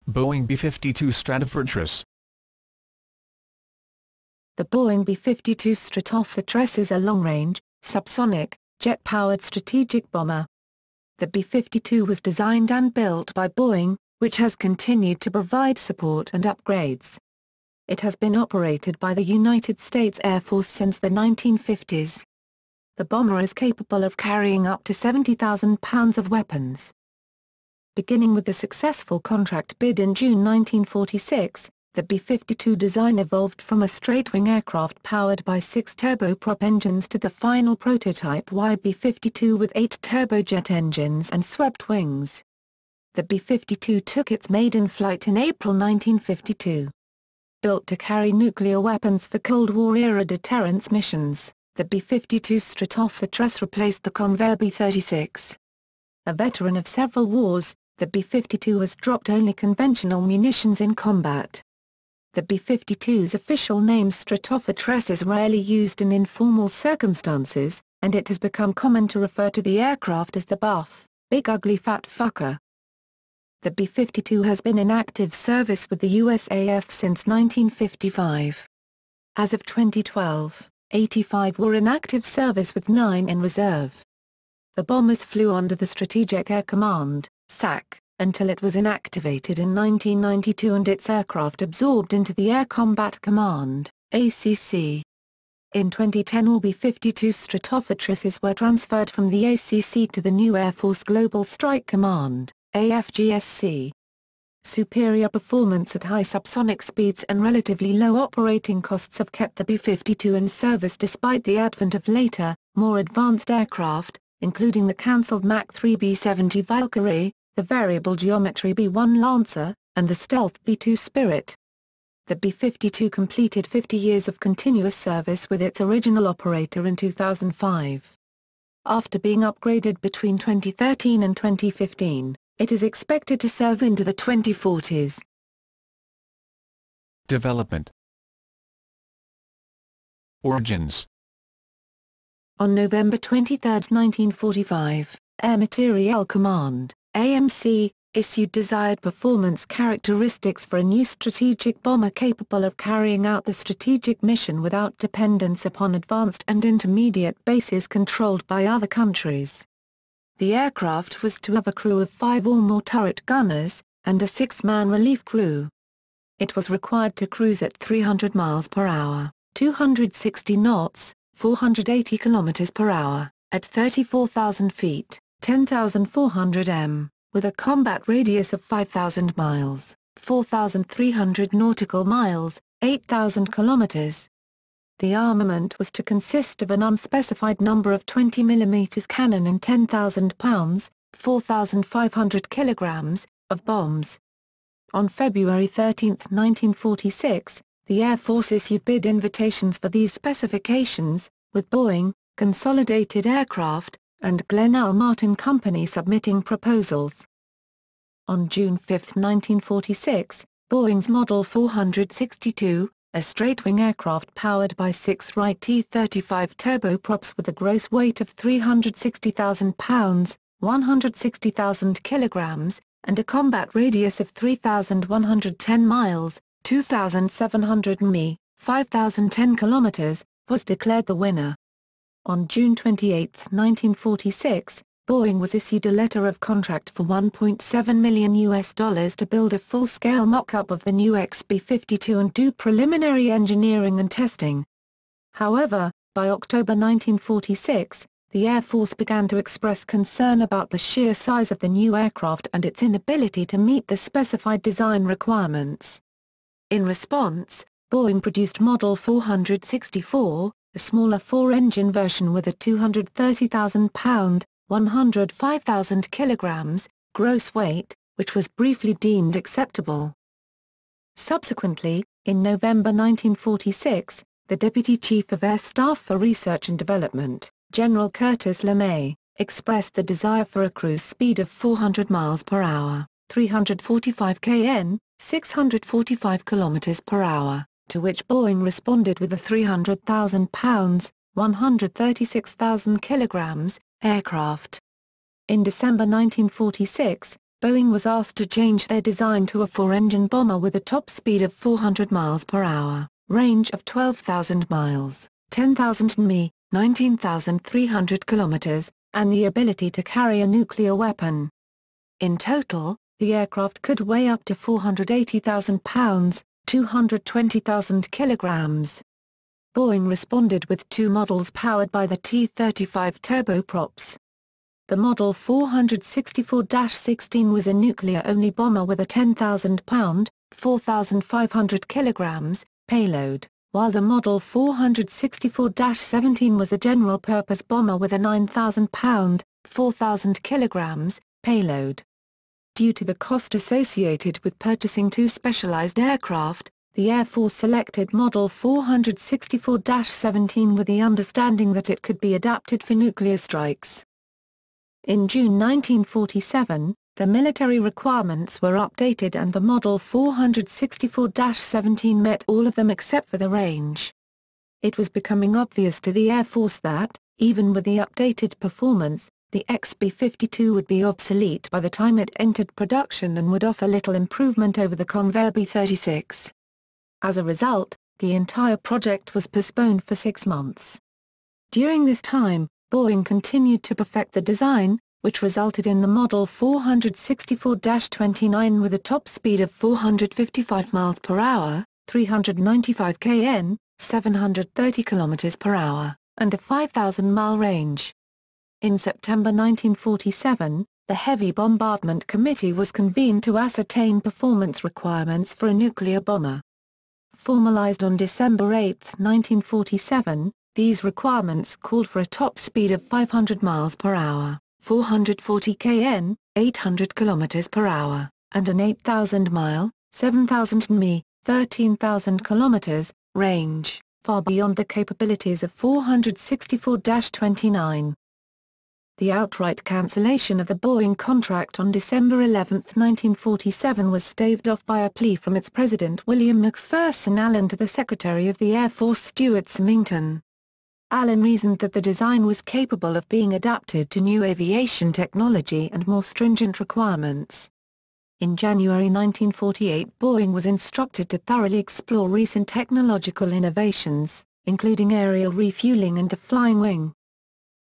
Boeing B-52 Stratofortress. The Boeing B-52 Stratofortress is a long-range, subsonic, jet-powered strategic bomber. The B-52 was designed and built by Boeing, which has continued to provide support and upgrades. It has been operated by the United States Air Force since the 1950s. The bomber is capable of carrying up to 70,000 pounds of weapons. Beginning with the successful contract bid in June 1946, the B-52 design evolved from a straight-wing aircraft powered by 6 turboprop engines to the final prototype B-52 with 8 turbojet engines and swept wings. The B-52 took its maiden flight in April 1952. Built to carry nuclear weapons for Cold War-era deterrence missions, the B-52 Stratofortress replaced the Convair B-36. A veteran of several wars, the B-52 has dropped only conventional munitions in combat. The B-52's official name Stratofortress is rarely used in informal circumstances, and it has become common to refer to the aircraft as the Buff, Big Ugly Fat Fucker. The B-52 has been in active service with the USAF since 1955. As of 2012, 85 were in active service with 9 in reserve. The bombers flew under the Strategic Air Command, SAC, until it was inactivated in 1992 and its aircraft absorbed into the Air Combat Command, ACC. In 2010 all B-52 Stratofortresses were transferred from the ACC to the new Air Force Global Strike Command, AFGSC. Superior performance at high subsonic speeds and relatively low operating costs have kept the B-52 in service despite the advent of later, more advanced aircraft, including the cancelled Mach 3 B-70 Valkyrie, the variable geometry B-1 Lancer, and the stealth B-2 Spirit. The B-52 completed 50 years of continuous service with its original operator in 2005. After being upgraded between 2013 and 2015, it is expected to serve into the 2040s. Development. Origins. On November 23, 1945, Air Materiel Command, AMC, issued desired performance characteristics for a new strategic bomber capable of carrying out the strategic mission without dependence upon advanced and intermediate bases controlled by other countries. The aircraft was to have a crew of 5 or more turret gunners, and a 6-man relief crew. It was required to cruise at 300 miles per hour, 260 knots, 480 kilometers per hour, at 34,000 feet, 10,400 m, with a combat radius of 5,000 miles, 4,300 nautical miles, 8,000 kilometers. The armament was to consist of an unspecified number of 20 mm cannon and 10,000 pounds, 4,500 kilograms, of bombs. On February 13, 1946, the Air Force issued bid invitations for these specifications, with Boeing, Consolidated Aircraft, and Glenn L. Martin Company submitting proposals. On June 5, 1946, Boeing's Model 462, a straight-wing aircraft powered by 6 Wright T-35 turboprops with a gross weight of 360,000 pounds, 160,000 kilograms, and a combat radius of 3,110 miles, 2,700 mi, 5,010 kilometers, was declared the winner. On June 28, 1946, Boeing was issued a letter of contract for $1.7 million to build a full-scale mock-up of the new B-52 and do preliminary engineering and testing. However, by October 1946, the Air Force began to express concern about the sheer size of the new aircraft and its inability to meet the specified design requirements. In response, Boeing produced Model 464, a smaller 4-engine version with a 230,000-pound, 105,000 kilograms, gross weight, which was briefly deemed acceptable. Subsequently, in November 1946, the Deputy Chief of Air Staff for Research and Development, General Curtis LeMay, expressed the desire for a cruise speed of 400 miles per hour, 345 kn, 645 kilometers per hour, to which Boeing responded with a 300,000 pounds, 136,000 kilograms, aircraft. In December 1946, Boeing was asked to change their design to a four-engine bomber with a top speed of 400 miles per hour, range of 12,000 miles, 10,000 mi, 19,300 kilometers, and the ability to carry a nuclear weapon. In total, the aircraft could weigh up to 480,000 pounds, 220,000 kilograms. Boeing responded with two models powered by the T-35 turboprops. The Model 464-16 was a nuclear-only bomber with a 10,000-pound, 4,500 kilograms, payload, while the Model 464-17 was a general-purpose bomber with a 9,000-pound, 4,000 kilograms, payload. Due to the cost associated with purchasing two specialized aircraft, the Air Force selected Model 464-17 with the understanding that it could be adapted for nuclear strikes. In June 1947, the military requirements were updated and the Model 464-17 met all of them except for the range. It was becoming obvious to the Air Force that, even with the updated performance, the B-52 would be obsolete by the time it entered production and would offer little improvement over the Convair B-36. As a result, the entire project was postponed for 6 months. During this time, Boeing continued to perfect the design, which resulted in the Model 464-29 with a top speed of 455 miles per hour, 395 kn, 730 kilometers per hour, and a 5,000-mile range. In September 1947, the Heavy Bombardment Committee was convened to ascertain performance requirements for a nuclear bomber. Formalized on December 8, 1947, these requirements called for a top speed of 500 miles per hour, 440 kn, 800 kilometers per hour, and an 8,000-mile, 7,000 mi, 13,000 kilometers, range, far beyond the capabilities of 464-29. The outright cancellation of the Boeing contract on December 11, 1947 was staved off by a plea from its president William McPherson Allen to the Secretary of the Air Force Stuart Symington. Allen reasoned that the design was capable of being adapted to new aviation technology and more stringent requirements. In January 1948, Boeing was instructed to thoroughly explore recent technological innovations, including aerial refueling and the flying wing.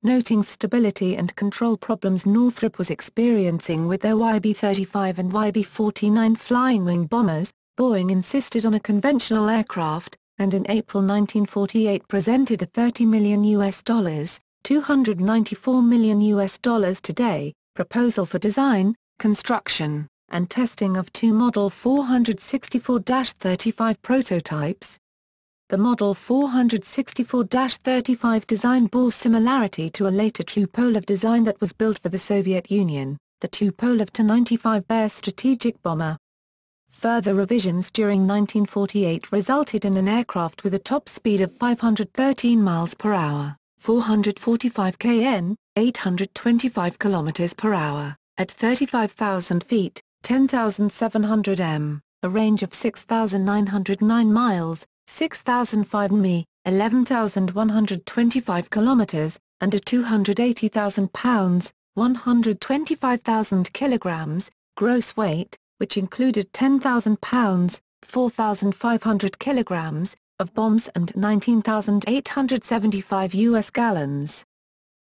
Noting stability and control problems Northrop was experiencing with their YB-35 and YB-49 flying wing bombers, Boeing insisted on a conventional aircraft, and in April 1948 presented a $30 million $294 million today, proposal for design, construction, and testing of two Model 464-35 prototypes. The Model 464-35 design bore similarity to a later Tupolev design that was built for the Soviet Union, the Tupolev Tu-95 Bear strategic bomber. Further revisions during 1948 resulted in an aircraft with a top speed of 513 miles per hour, 445 kn, 825 kilometers per hour, at 35,000 feet, 10,700 m, a range of 6,909 miles, 6,005 mi, 11,125 kilometers, and a 280,000 pounds, 125,000 kilograms, gross weight, which included 10,000 pounds, 4,500 kilograms, of bombs and 19,875 U.S. gallons.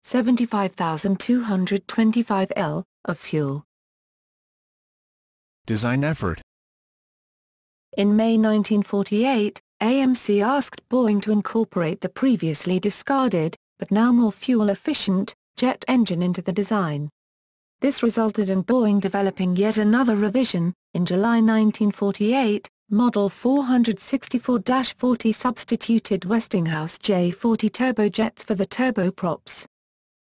75,225 L, of fuel. Design effort. In May 1948, AMC asked Boeing to incorporate the previously discarded, but now more fuel-efficient, jet engine into the design. This resulted in Boeing developing yet another revision. In July 1948, Model 464-40 substituted Westinghouse J-40 turbojets for the turboprops.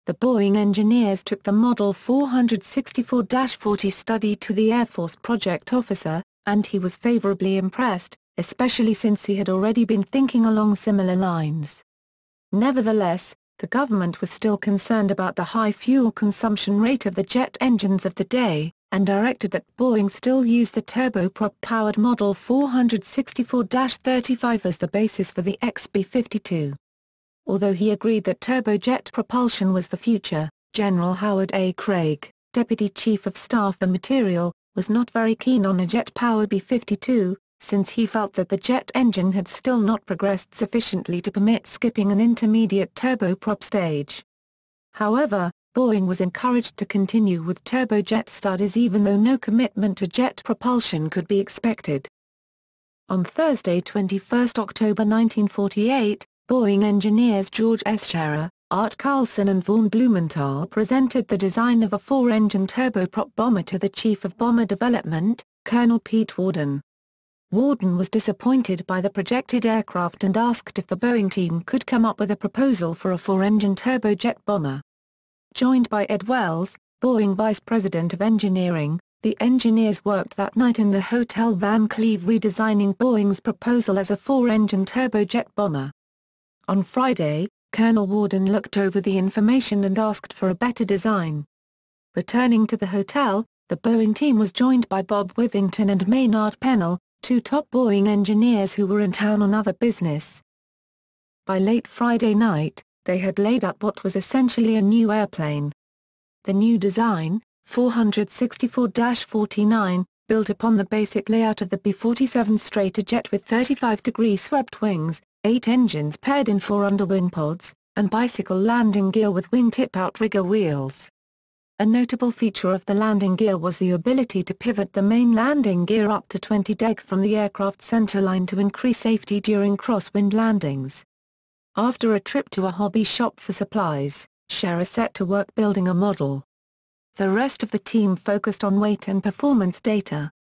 The Boeing engineers took the Model 464-40 study to the Air Force project officer, and he was favorably impressed, especially since he had already been thinking along similar lines. Nevertheless, the government was still concerned about the high fuel consumption rate of the jet engines of the day, and directed that Boeing still use the turboprop-powered Model 464-35 as the basis for the B-52. Although he agreed that turbojet propulsion was the future, General Howard A. Craig, Deputy Chief of Staff and Material, was not very keen on a jet-powered B-52, since he felt that the jet engine had still not progressed sufficiently to permit skipping an intermediate turboprop stage. However, Boeing was encouraged to continue with turbojet studies even though no commitment to jet propulsion could be expected. On Thursday 21 October 1948, Boeing engineers George S. Scherer, Art Carlson and Vaughn Blumenthal presented the design of a four-engine turboprop bomber to the Chief of Bomber Development, Colonel Pete Worden. Worden was disappointed by the projected aircraft and asked if the Boeing team could come up with a proposal for a four-engine turbojet bomber. Joined by Ed Wells, Boeing Vice President of Engineering, the engineers worked that night in the Hotel Van Cleve redesigning Boeing's proposal as a four-engine turbojet bomber. On Friday, Colonel Worden looked over the information and asked for a better design. Returning to the hotel, the Boeing team was joined by Bob Withington and Maynard Pennell, two top Boeing engineers who were in town on other business. By late Friday night, they had laid out what was essentially a new airplane. The new design, 464-49, built upon the basic layout of the B-47 Stratojet with 35-degree swept wings, 8 engines paired in 4 underwing pods, and bicycle landing gear with wingtip outrigger wheels. A notable feature of the landing gear was the ability to pivot the main landing gear up to 20 deg from the aircraft centerline to increase safety during crosswind landings. After a trip to a hobby shop for supplies, Scherer set to work building a model. The rest of the team focused on weight and performance data.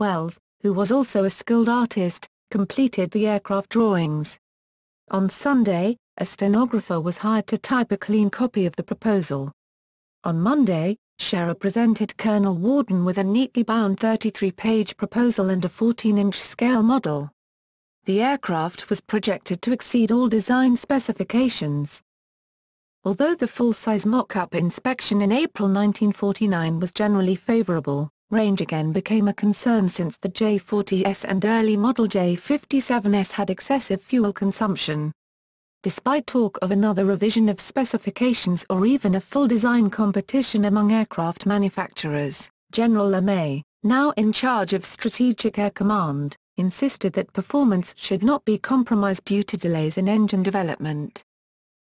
Wells, who was also a skilled artist, completed the aircraft drawings. On Sunday, a stenographer was hired to type a clean copy of the proposal. On Monday, Scherer presented Colonel Worden with a neatly bound 33-page proposal and a 14-inch scale model. The aircraft was projected to exceed all design specifications. Although the full-size mock-up inspection in April 1949 was generally favorable, range again became a concern since the J-40S and early model J-57S had excessive fuel consumption. Despite talk of another revision of specifications or even a full design competition among aircraft manufacturers, General LeMay, now in charge of Strategic Air Command, insisted that performance should not be compromised due to delays in engine development.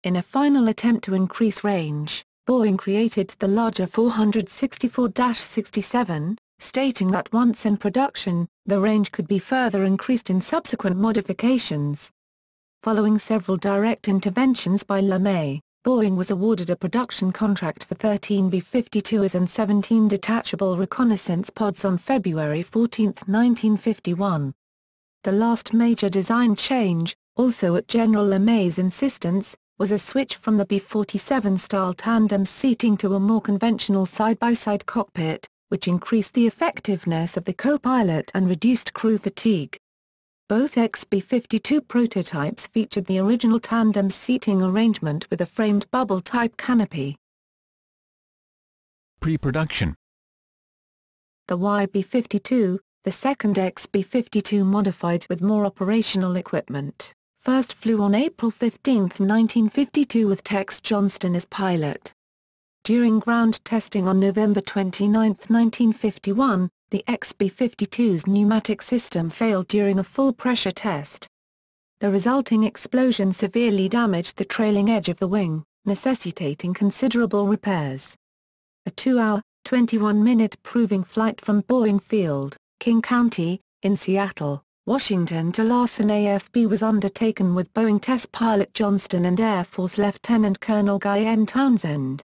In a final attempt to increase range, Boeing created the larger 464-67, stating that once in production, the range could be further increased in subsequent modifications. Following several direct interventions by LeMay, Boeing was awarded a production contract for 13 B-52s and 17 detachable reconnaissance pods on February 14, 1951. The last major design change, also at General LeMay's insistence, was a switch from the B-47-style tandem seating to a more conventional side-by-side cockpit, which increased the effectiveness of the co-pilot and reduced crew fatigue. Both ex-B-52 prototypes featured the original tandem seating arrangement with a framed bubble-type canopy. Pre-production. The YB-52, the second ex-B-52 modified with more operational equipment, first flew on April 15, 1952 with Tex Johnston as pilot. During ground testing on November 29, 1951, the ex-B-52's pneumatic system failed during a full-pressure test. The resulting explosion severely damaged the trailing edge of the wing, necessitating considerable repairs. A 2-hour, 21-minute proving flight from Boeing Field, King County, in Seattle, Washington to Larson AFB was undertaken with Boeing test pilot Johnston and Air Force Lieutenant Colonel Guy M. Townsend.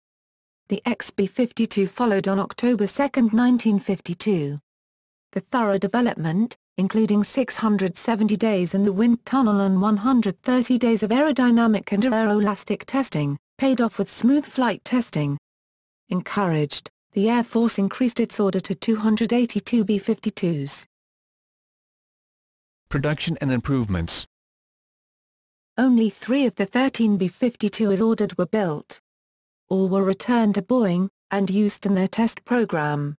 The ex-B-52 followed on October 2, 1952. The thorough development, including 670 days in the wind tunnel and 130 days of aerodynamic and aeroelastic testing, paid off with smooth flight testing. Encouraged, the Air Force increased its order to 282 B-52s. Production and improvements. Only 3 of the 13 B-52s ordered were built. All were returned to Boeing, and used in their test program.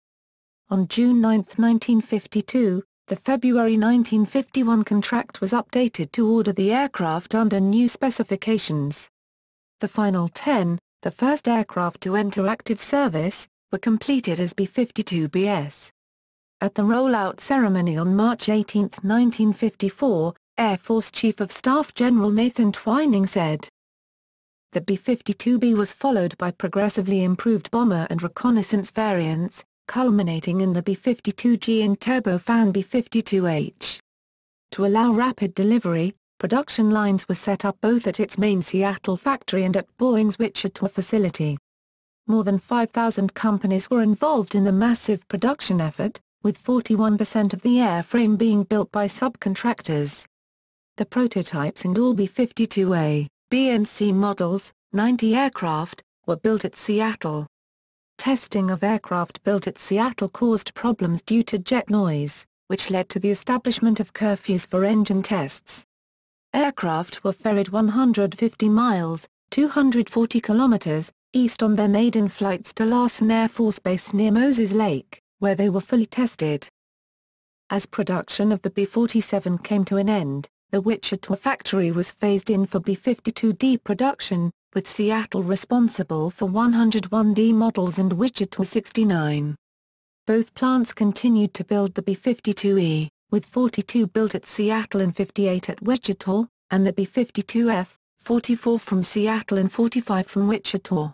On June 9, 1952, the February 1951 contract was updated to order the aircraft under new specifications. The final 10, the first aircraft to enter active service, were completed as B-52Bs. At the rollout ceremony on March 18, 1954, Air Force Chief of Staff General Nathan Twining said, "The B-52B was followed by progressively improved bomber and reconnaissance variants, culminating in the B-52G and turbofan B-52H. To allow rapid delivery, production lines were set up both at its main Seattle factory and at Boeing's Wichita facility. More than 5,000 companies were involved in the massive production effort, with 41% of the airframe being built by subcontractors. The prototypes and all B-52A, B and C models, 90 aircraft, were built at Seattle. Testing of aircraft built at Seattle caused problems due to jet noise, which led to the establishment of curfews for engine tests. Aircraft were ferried 150 miles, 240 kilometers, east on their maiden flights to Larson Air Force Base near Moses Lake, where they were fully tested. As production of the B-47 came to an end, the Wichita factory was phased in for B-52D production, with Seattle responsible for 101D models and Wichita 69. Both plants continued to build the B-52E, with 42 built at Seattle and 58 at Wichita, and the B-52F, 44 from Seattle and 45 from Wichita.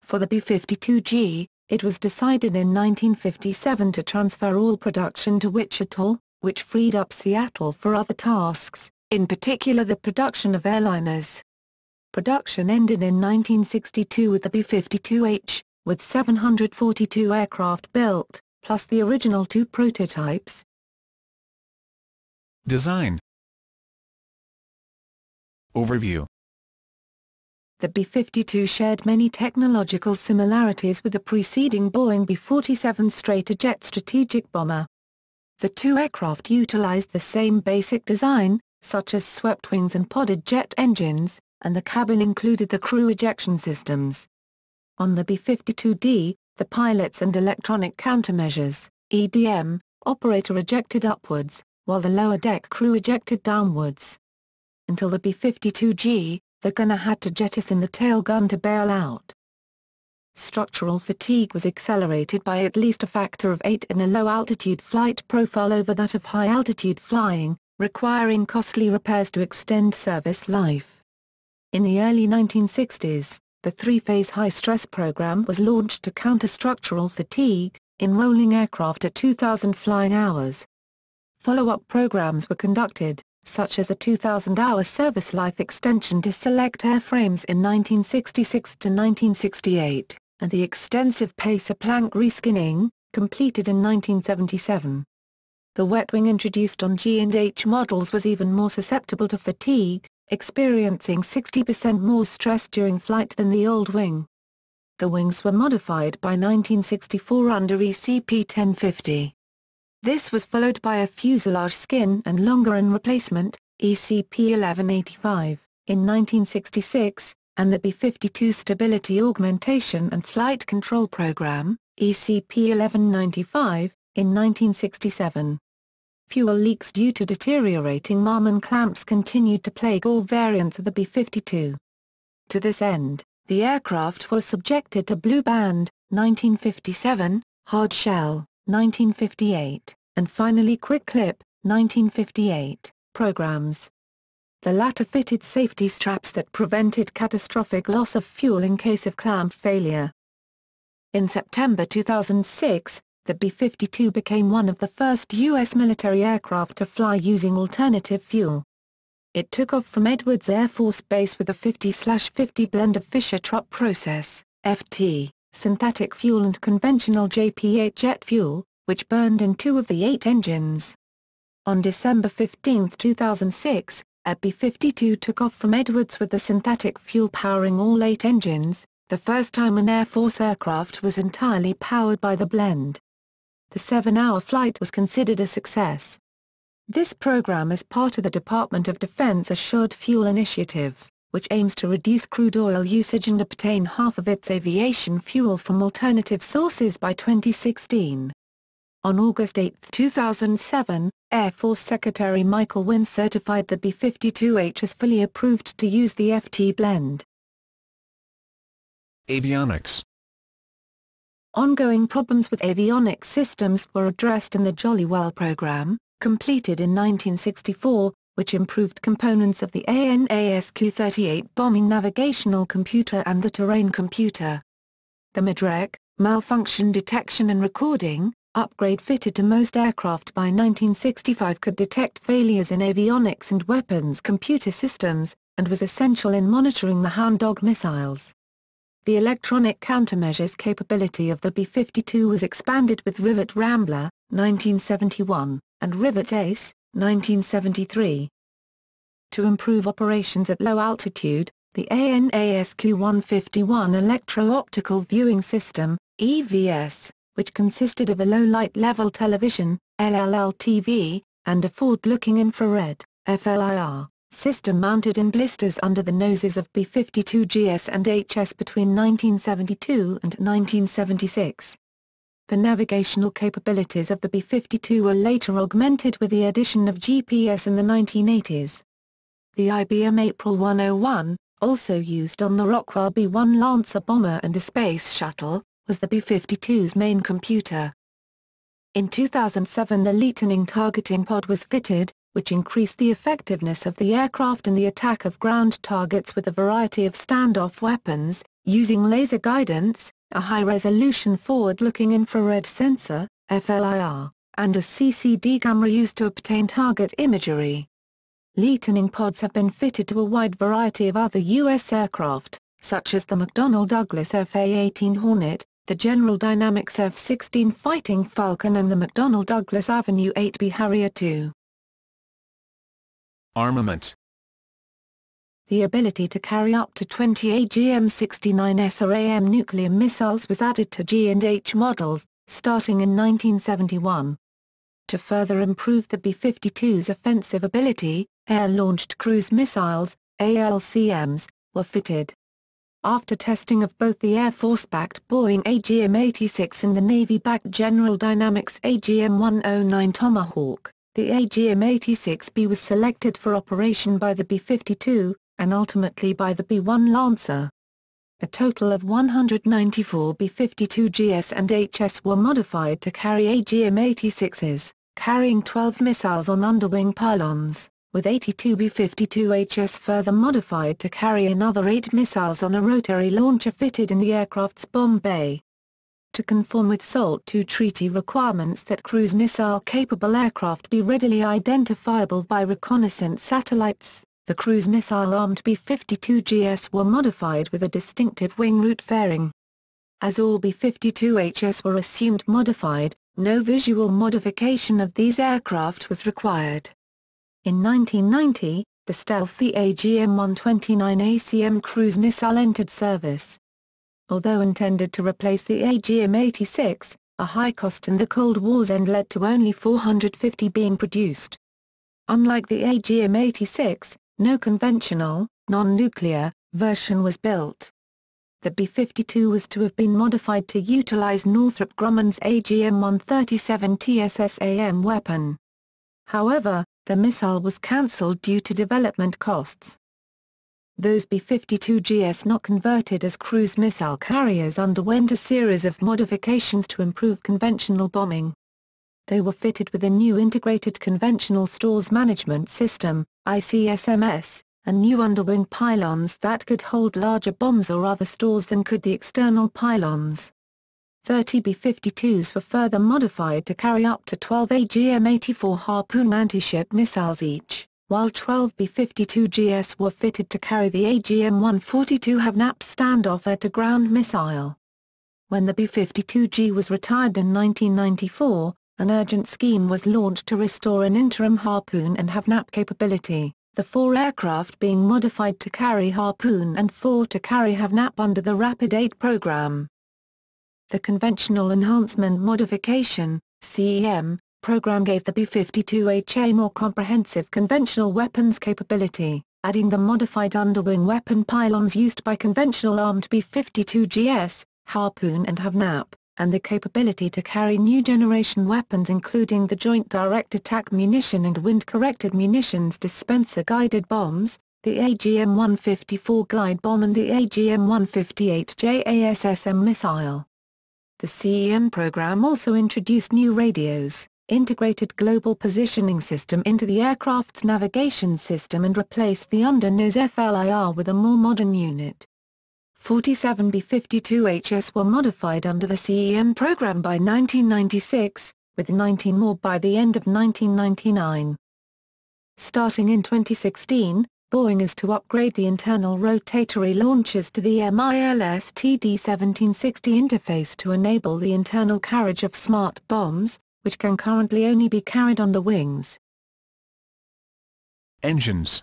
For the B-52G, it was decided in 1957 to transfer all production to Wichita, which freed up Seattle for other tasks, in particular the production of airliners. Production ended in 1962 with the B-52H, with 742 aircraft built, plus the original 2 prototypes. Design. Overview. The B-52 shared many technological similarities with the preceding Boeing B-47 Stratojet strategic bomber. The 2 aircraft utilized the same basic design, such as swept wings and podded jet engines, and the cabin included the crew ejection systems. On the B-52D, the pilots and electronic countermeasures, EDM, operator ejected upwards, while the lower deck crew ejected downwards. Until the B-52G, the gunner had to jettison the tail gun to bail out. Structural fatigue was accelerated by at least a factor of 8 in a low-altitude flight profile over that of high-altitude flying, requiring costly repairs to extend service life. In the early 1960s, the 3-phase high-stress program was launched to counter structural fatigue, enrolling aircraft at 2,000 flying hours. Follow-up programs were conducted, such as a 2,000-hour service life extension to select airframes in 1966 to 1968, and the extensive Pacer plank reskinning, completed in 1977. The wet wing introduced on G and H models was even more susceptible to fatigue, experiencing 60% more stress during flight than the old wing. The wings were modified by 1964 under ECP 1050. This was followed by a fuselage skin and longeron replacement, ECP 1185, in 1966, and the B-52 Stability Augmentation and Flight Control Program, ECP 1195, in 1967. Fuel leaks due to deteriorating Marmon clamps continued to plague all variants of the B-52. To this end, the aircraft was subjected to Blue Band, 1957, Hard Shell, 1958, and finally Quick Clip, 1958, programs. The latter fitted safety straps that prevented catastrophic loss of fuel in case of clamp failure. In September 2006, the B-52 became one of the first U.S. military aircraft to fly using alternative fuel. It took off from Edwards Air Force Base with a 50/50 blend of Fischer-Tropsch process, FT, synthetic fuel and conventional JP-8 jet fuel, which burned in 2 of the 8 engines. On December 15, 2006, a B-52 took off from Edwards with the synthetic fuel powering all 8 engines, the first time an Air Force aircraft was entirely powered by the blend. The 7-hour flight was considered a success. This program is part of the Department of Defense Assured Fuel Initiative, which aims to reduce crude oil usage and obtain half of its aviation fuel from alternative sources by 2016. On August 8, 2007, Air Force Secretary Michael Wynne certified the B-52H as fully approved to use the FT blend. Avionics. Ongoing problems with avionics systems were addressed in the Jollywell program, completed in 1964, which improved components of the ANASQ-38 bombing navigational computer and the terrain computer. The MIDREC, malfunction detection and recording, upgrade fitted to most aircraft by 1965 could detect failures in avionics and weapons computer systems, and was essential in monitoring the Hound Dog missiles. The electronic countermeasures capability of the B-52 was expanded with Rivet Rambler, 1971, and Rivet Ace, 1973. To improve operations at low altitude, the ANASQ-151 Electro-Optical Viewing System, EVS, which consisted of a low-light level television, LLL-TV, and a forward-looking infrared, FLIR, system mounted in blisters under the noses of B-52GS and HS between 1972 and 1976. The navigational capabilities of the B-52 were later augmented with the addition of GPS in the 1980s. The IBM April 101, also used on the Rockwell B-1 Lancer bomber and the Space Shuttle, was the B-52's main computer. In 2007 the Lightning targeting pod was fitted, which increased the effectiveness of the aircraft in the attack of ground targets with a variety of standoff weapons, using laser guidance, a high-resolution forward-looking infrared sensor, FLIR, and a CCD camera used to obtain target imagery. Lightning pods have been fitted to a wide variety of other U.S. aircraft, such as the McDonnell Douglas F/A-18 Hornet, the General Dynamics F-16 Fighting Falcon and the McDonnell Douglas Avenue 8B Harrier II. Armament. The ability to carry up to 20 AGM-69 SRAM nuclear missiles was added to G&H models, starting in 1971. To further improve the B-52's offensive ability, air-launched cruise missiles, ALCMs, were fitted. After testing of both the Air Force-backed Boeing AGM-86 and the Navy-backed General Dynamics AGM-109 Tomahawk, the AGM-86B was selected for operation by the B-52, and ultimately by the B-1 Lancer. A total of 194 B-52GS and HS were modified to carry AGM-86s, carrying 12 missiles on underwing pylons, with 82 B-52HS further modified to carry another 8 missiles on a rotary launcher fitted in the aircraft's bomb bay. To conform with SALT II treaty requirements that cruise missile-capable aircraft be readily identifiable by reconnaissance satellites, the cruise missile-armed B-52GS were modified with a distinctive wing root fairing. As all B-52HS were assumed modified, no visual modification of these aircraft was required. In 1990, the stealthy AGM-129 ACM cruise missile entered service. Although intended to replace the AGM-86, a high cost in the Cold War's end led to only 450 being produced. Unlike the AGM-86, no conventional, non-nuclear, version was built. The B-52 was to have been modified to utilize Northrop Grumman's AGM-137 TSSAM weapon. However, the missile was cancelled due to development costs. Those B-52GS not converted as cruise missile carriers underwent a series of modifications to improve conventional bombing. They were fitted with a new Integrated Conventional Stores Management System, ICSMS, and new underwing pylons that could hold larger bombs or other stores than could the external pylons. 30 B-52s were further modified to carry up to 12 AGM-84 Harpoon anti-ship missiles each, while 12 B-52GS were fitted to carry the AGM-142 HAVNAP standoff air-to-ground missile. When the B-52G was retired in 1994, an urgent scheme was launched to restore an interim Harpoon and HAVNAP capability, the 4 aircraft being modified to carry Harpoon and 4 to carry HAVNAP under the Rapid 8 program. The Conventional Enhancement Modification (CEM) program gave the B-52H a more comprehensive conventional weapons capability, adding the modified underwing weapon pylons used by conventional armed B-52GS, Harpoon and HAVNAP, and the capability to carry new generation weapons including the Joint Direct Attack Munition and Wind-Corrected Munitions Dispenser Guided Bombs, the AGM-154 Glide Bomb and the AGM-158 JASSM missile. The CEM program also introduced new radios, integrated global positioning system into the aircraft's navigation system and replaced the under-nose FLIR with a more modern unit. 47 B-52HS were modified under the CEM program by 1996, with 19 more by the end of 1999. Starting in 2016, Boeing is to upgrade the internal rotatory launchers to the MILS TD1760 interface to enable the internal carriage of smart bombs, which can currently only be carried on the wings. Engines.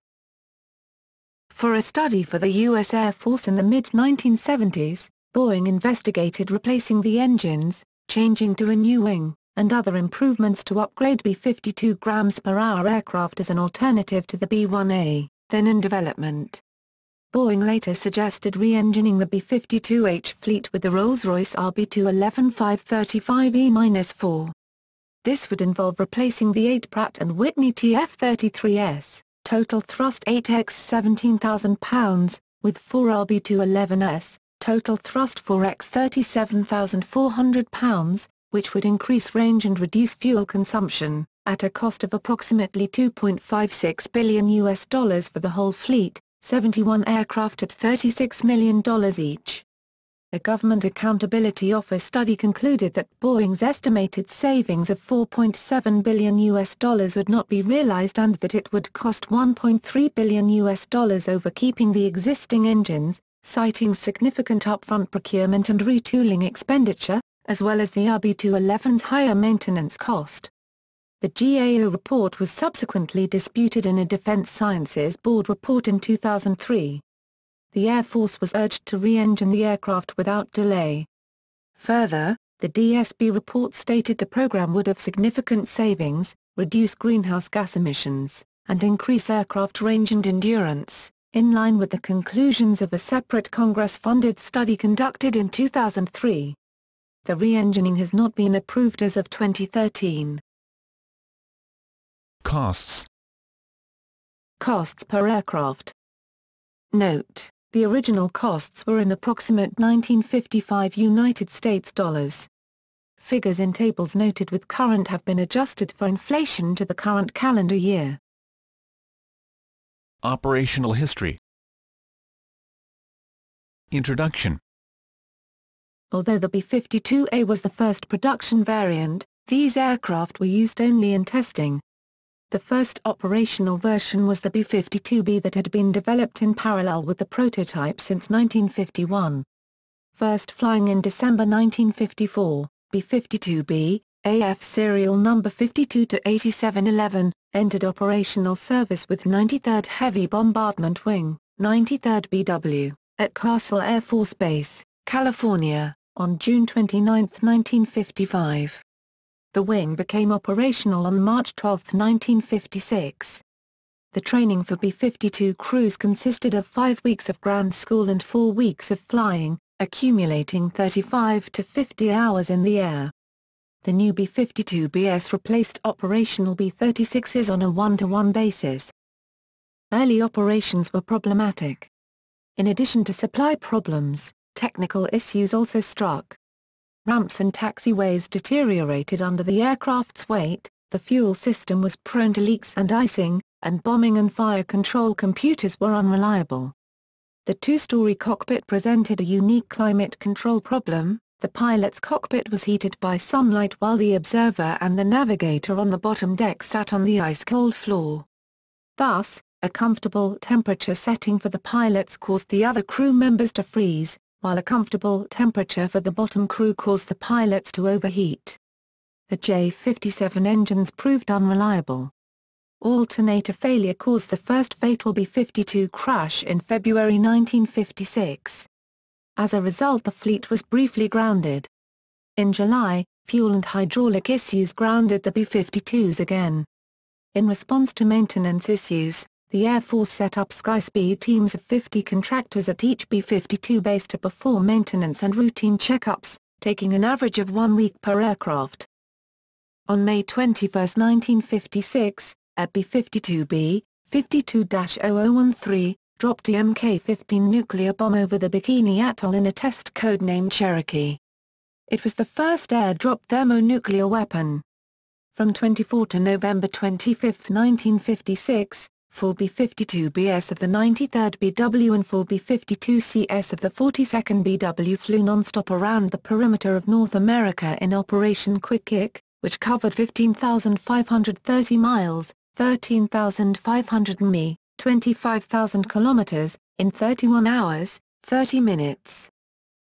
For a study for the U.S. Air Force in the mid-1970s, Boeing investigated replacing the engines, changing to a new wing, and other improvements to upgrade B-52 grams-per-hour aircraft as an alternative to the B-1A, then in development. Boeing later suggested re-engineering the B-52H fleet with the Rolls-Royce RB211 535E-4. This would involve replacing the 8 Pratt & Whitney TF-33S, total thrust 8x 17,000 pounds, with 4 RB211s, total thrust 4x 37,400 pounds, which would increase range and reduce fuel consumption, at a cost of approximately $2.56 billion for the whole fleet, 71 aircraft at $36 million each. A Government Accountability Office study concluded that Boeing's estimated savings of $4.7 billion would not be realized and that it would cost $1.3 billion over keeping the existing engines, citing significant upfront procurement and retooling expenditure, as well as the RB211's higher maintenance cost. The GAO report was subsequently disputed in a Defense Sciences Board report in 2003. The Air Force was urged to re-engine the aircraft without delay. Further, the DSB report stated the program would have significant savings, reduce greenhouse gas emissions, and increase aircraft range and endurance, in line with the conclusions of a separate Congress-funded study conducted in 2003. The re-engineering has not been approved as of 2013. Costs. Costs per aircraft. Note: the original costs were in approximate 1955 United States dollars. Figures in tables noted with current have been adjusted for inflation to the current calendar year. Operational history. Introduction. Although the B-52A was the first production variant, these aircraft were used only in testing. The first operational version was the B-52B that had been developed in parallel with the prototype since 1951. First flying in December 1954, B-52B, AF serial number 52-8711, entered operational service with 93rd Heavy Bombardment Wing, 93rd BW, at Castle Air Force Base, California, on June 29, 1955. The wing became operational on March 12, 1956. The training for B-52 crews consisted of 5 weeks of ground school and 4 weeks of flying, accumulating 35 to 50 hours in the air. The new B-52Bs replaced operational B-36s on a 1-to-1 basis. Early operations were problematic. In addition to supply problems, technical issues also struck. Ramps and taxiways deteriorated under the aircraft's weight, the fuel system was prone to leaks and icing, and bombing and fire control computers were unreliable. The two-story cockpit presented a unique climate control problem. The pilot's cockpit was heated by sunlight while the observer and the navigator on the bottom deck sat on the ice-cold floor. Thus, a comfortable temperature setting for the pilots caused the other crew members to freeze, while a comfortable temperature for the bottom crew caused the pilots to overheat. The J-57 engines proved unreliable. Alternator failure caused the first fatal B-52 crash in February 1956. As a result, the fleet was briefly grounded. In July, fuel and hydraulic issues grounded the B-52s again. In response to maintenance issues, the Air Force set up Skyspeed teams of 50 contractors at each B-52 base to perform maintenance and routine checkups, taking an average of 1 week per aircraft. On May 21, 1956, a B-52B, 52-0013, dropped a Mk-15 nuclear bomb over the Bikini Atoll in a test codenamed Cherokee. It was the first air-dropped thermonuclear weapon. From 24 to November 25, 1956, 4 B-52Bs of the 93rd BW and 4 B-52Cs of the 42nd BW flew non-stop around the perimeter of North America in Operation Quick Kick, which covered 15,530 miles, 13,500 mi, 25,000 kilometers, in 31 hours, 30 minutes.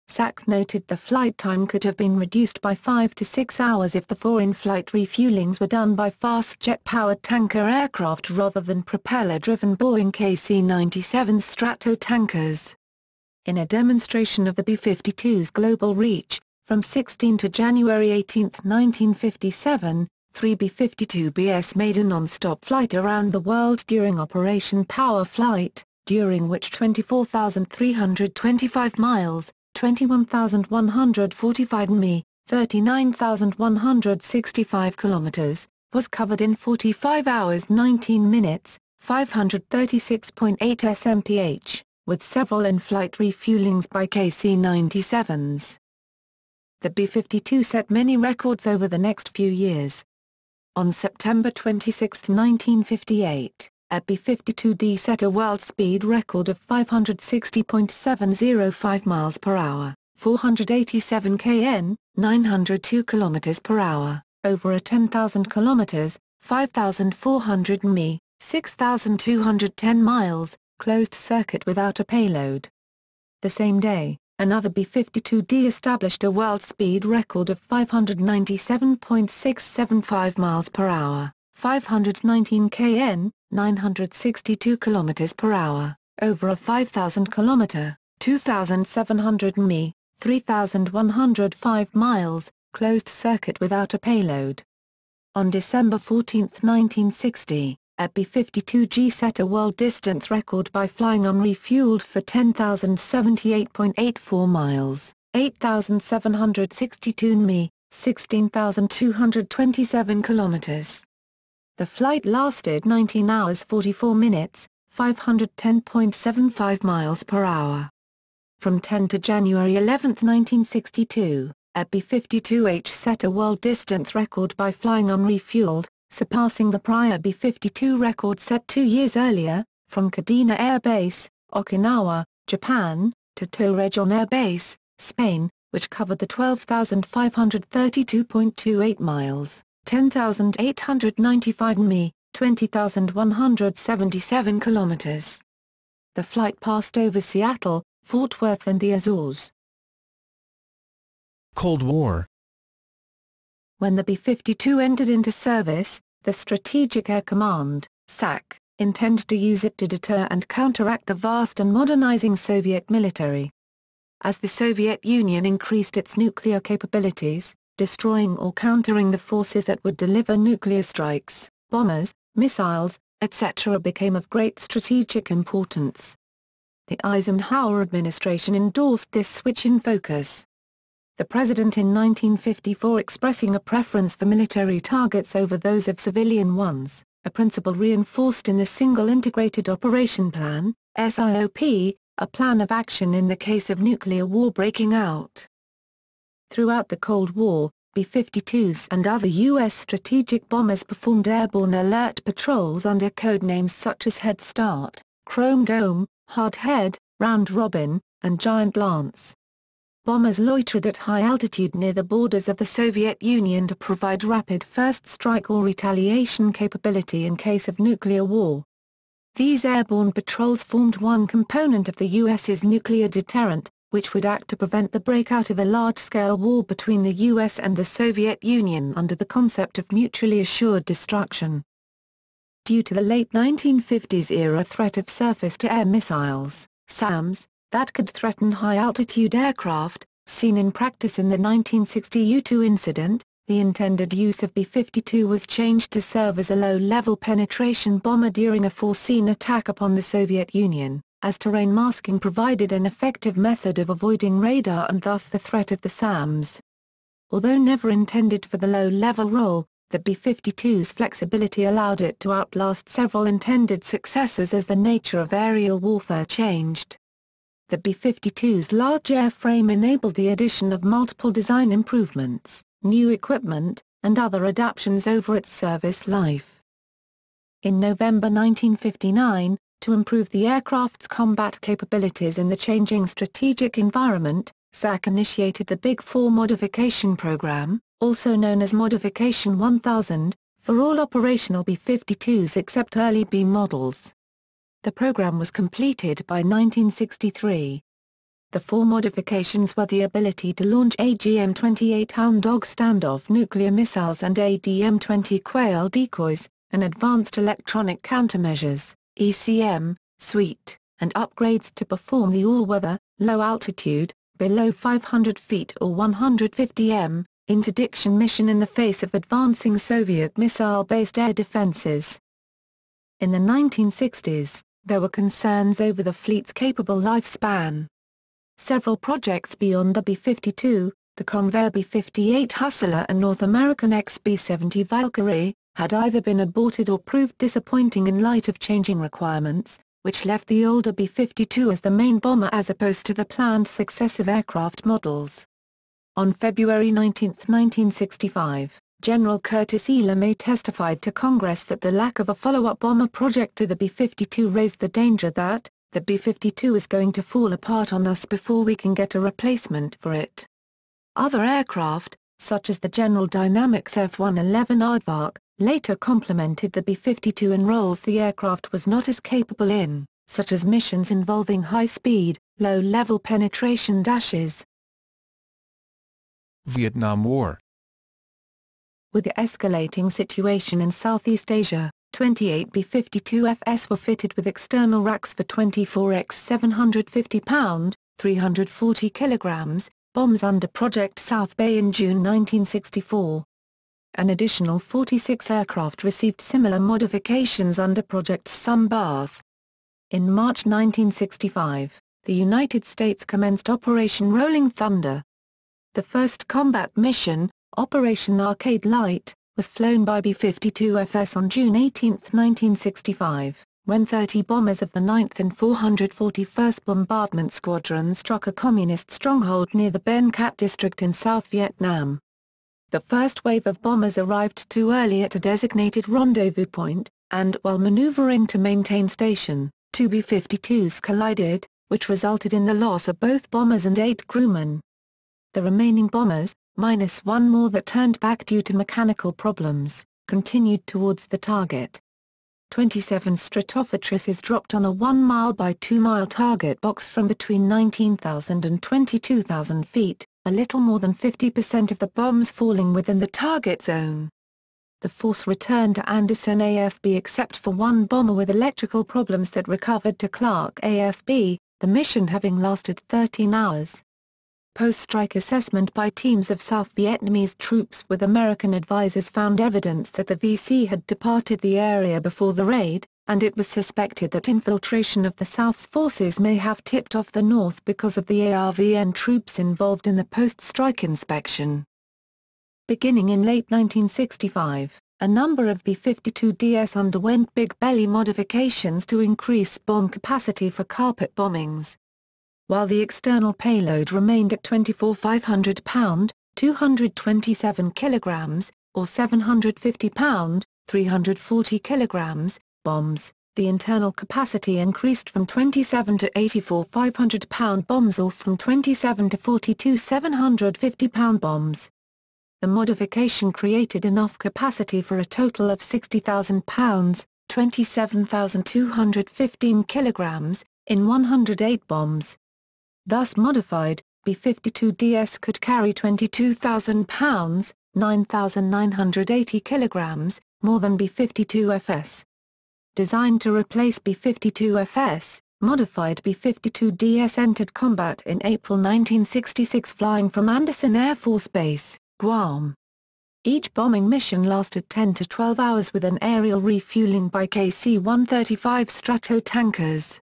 SAC noted the flight time could have been reduced by 5 to 6 hours if the 4 in-flight refuelings were done by fast jet-powered tanker aircraft rather than propeller-driven Boeing KC-97 Stratotankers. In a demonstration of the B-52's global reach, from 16 to January 18, 1957, 3 B-52Bs made a non-stop flight around the world during Operation Power Flight, during which 24,325 miles, 21,145 mi, 39,165 kilometers, was covered in 45 hours 19 minutes, 536.8 SMPH, with several in-flight refuelings by KC-97s. The B-52 set many records over the next few years. On September 26, 1958, a B-52D set a world speed record of 560.705 miles per hour, 487 kn, 902 kilometers per hour, over a 10,000 kilometers, 5,400 mi, 6,210 miles, closed circuit without a payload. The same day, another B-52D established a world speed record of 597.675 miles per hour, 519 kn, 962 kilometers per hour, over a 5,000-kilometer, 2,700 mi, 3,105 miles, closed circuit without a payload. On December 14, 1960, a B-52G set a world distance record by flying unrefueled for 10,078.84 miles, 8,762 mi, 16,227 kilometers. The flight lasted 19 hours 44 minutes, 510.75 miles per hour. From 10 to January 11, 1962, a B-52H set a world distance record by flying unrefueled, surpassing the prior B-52 record set 2 years earlier, from Kadena Air Base, Okinawa, Japan, to Torrejón Air Base, Spain, which covered the 12,532.28 miles, 10,895 mi, 20,177 kilometers. The flight passed over Seattle, Fort Worth and the Azores. Cold War. When the B-52 entered into service, the Strategic Air Command, SAC, intended to use it to deter and counteract the vast and modernizing Soviet military. As the Soviet Union increased its nuclear capabilities, destroying or countering the forces that would deliver nuclear strikes, bombers, missiles, etc. became of great strategic importance. The Eisenhower administration endorsed this switch in focus. The president in 1954 expressing a preference for military targets over those of civilian ones, a principle reinforced in the Single Integrated Operation Plan, SIOP, a plan of action in the case of nuclear war breaking out. Throughout the Cold War, B-52s and other U.S. strategic bombers performed airborne alert patrols under codenames such as Head Start, Chrome Dome, Hard Head, Round Robin, and Giant Lance. Bombers loitered at high altitude near the borders of the Soviet Union to provide rapid first strike or retaliation capability in case of nuclear war. These airborne patrols formed one component of the U.S.'s nuclear deterrent, which would act to prevent the breakout of a large-scale war between the U.S. and the Soviet Union under the concept of mutually assured destruction. Due to the late 1950s-era threat of surface-to-air missiles, SAMs, that could threaten high-altitude aircraft, seen in practice in the 1960 U-2 incident, the intended use of B-52 was changed to serve as a low-level penetration bomber during a foreseen attack upon the Soviet Union, as terrain masking provided an effective method of avoiding radar and thus the threat of the SAMs. Although never intended for the low-level role, the B-52's flexibility allowed it to outlast several intended successors as the nature of aerial warfare changed. The B-52's large airframe enabled the addition of multiple design improvements, new equipment, and other adaptations over its service life. In November 1959, to improve the aircraft's combat capabilities in the changing strategic environment, SAC initiated the Big Four Modification Program, also known as Modification 1000, for all operational B-52s except early B models. The program was completed by 1963. The four modifications were the ability to launch AGM-28 Hound Dog standoff nuclear missiles and ADM-20 Quail decoys, an advanced electronic countermeasures (ECM) suite, and upgrades to perform the all-weather, low-altitude, below 500 feet or 150 m, interdiction mission in the face of advancing Soviet missile-based air defenses. In the 1960s, there were concerns over the fleet's capable lifespan. Several projects beyond the B-52, the Convair B-58 Hustler and North American XB-70 Valkyrie, had either been aborted or proved disappointing in light of changing requirements, which left the older B-52 as the main bomber as opposed to the planned successive aircraft models. On February 19, 1965, General Curtis E. LeMay testified to Congress that the lack of a follow-up bomber project to the B-52 raised the danger that, the B-52 is going to fall apart on us before we can get a replacement for it. Other aircraft, such as the General Dynamics F-111 Aardvark, later complemented the B-52 in roles the aircraft was not as capable in, such as missions involving high-speed, low-level penetration dashes. Vietnam War. With the escalating situation in Southeast Asia, 28 B-52Fs were fitted with external racks for 24x 750 pound, 340 kilograms, bombs under Project South Bay in June 1964. An additional 46 aircraft received similar modifications under Project Sunbath. In March 1965, the United States commenced Operation Rolling Thunder. The first combat mission, Operation Arcade Light, was flown by B-52Fs on June 18, 1965, when 30 bombers of the 9th and 441st Bombardment Squadron struck a communist stronghold near the Ben Cat district in South Vietnam. The first wave of bombers arrived too early at a designated rendezvous point, and while maneuvering to maintain station, two B-52s collided, which resulted in the loss of both bombers and 8 crewmen. The remaining bombers, minus one more that turned back due to mechanical problems, continued towards the target. 27 Stratofortresses dropped on a 1 mile by 2 mile target box from between 19,000 and 22,000 feet, a little more than 50% of the bombs falling within the target zone. The force returned to Anderson AFB except for one bomber with electrical problems that recovered to Clark AFB, the mission having lasted 13 hours. Post-strike assessment by teams of South Vietnamese troops with American advisors found evidence that the VC had departed the area before the raid, and it was suspected that infiltration of the South's forces may have tipped off the North because of the ARVN troops involved in the post-strike inspection. Beginning in late 1965, a number of B-52DS underwent big belly modifications to increase bomb capacity for carpet bombings. While the external payload remained at 24 500-pound, 227 kilograms, or 750 pound, 340 kilograms, bombs, the internal capacity increased from 27 to 84 500-pound bombs or from 27 to 42 750-pound bombs. The modification created enough capacity for a total of 60,000 pounds, 27,215 kilograms, in 108 bombs. Thus modified, B-52DS could carry 22,000 pounds, 9,980 kilograms, more than B-52FS. Designed to replace B-52FS, modified B-52DS entered combat in April 1966 flying from Andersen Air Force Base, Guam. Each bombing mission lasted 10 to 12 hours with an aerial refueling by KC-135 Stratotankers.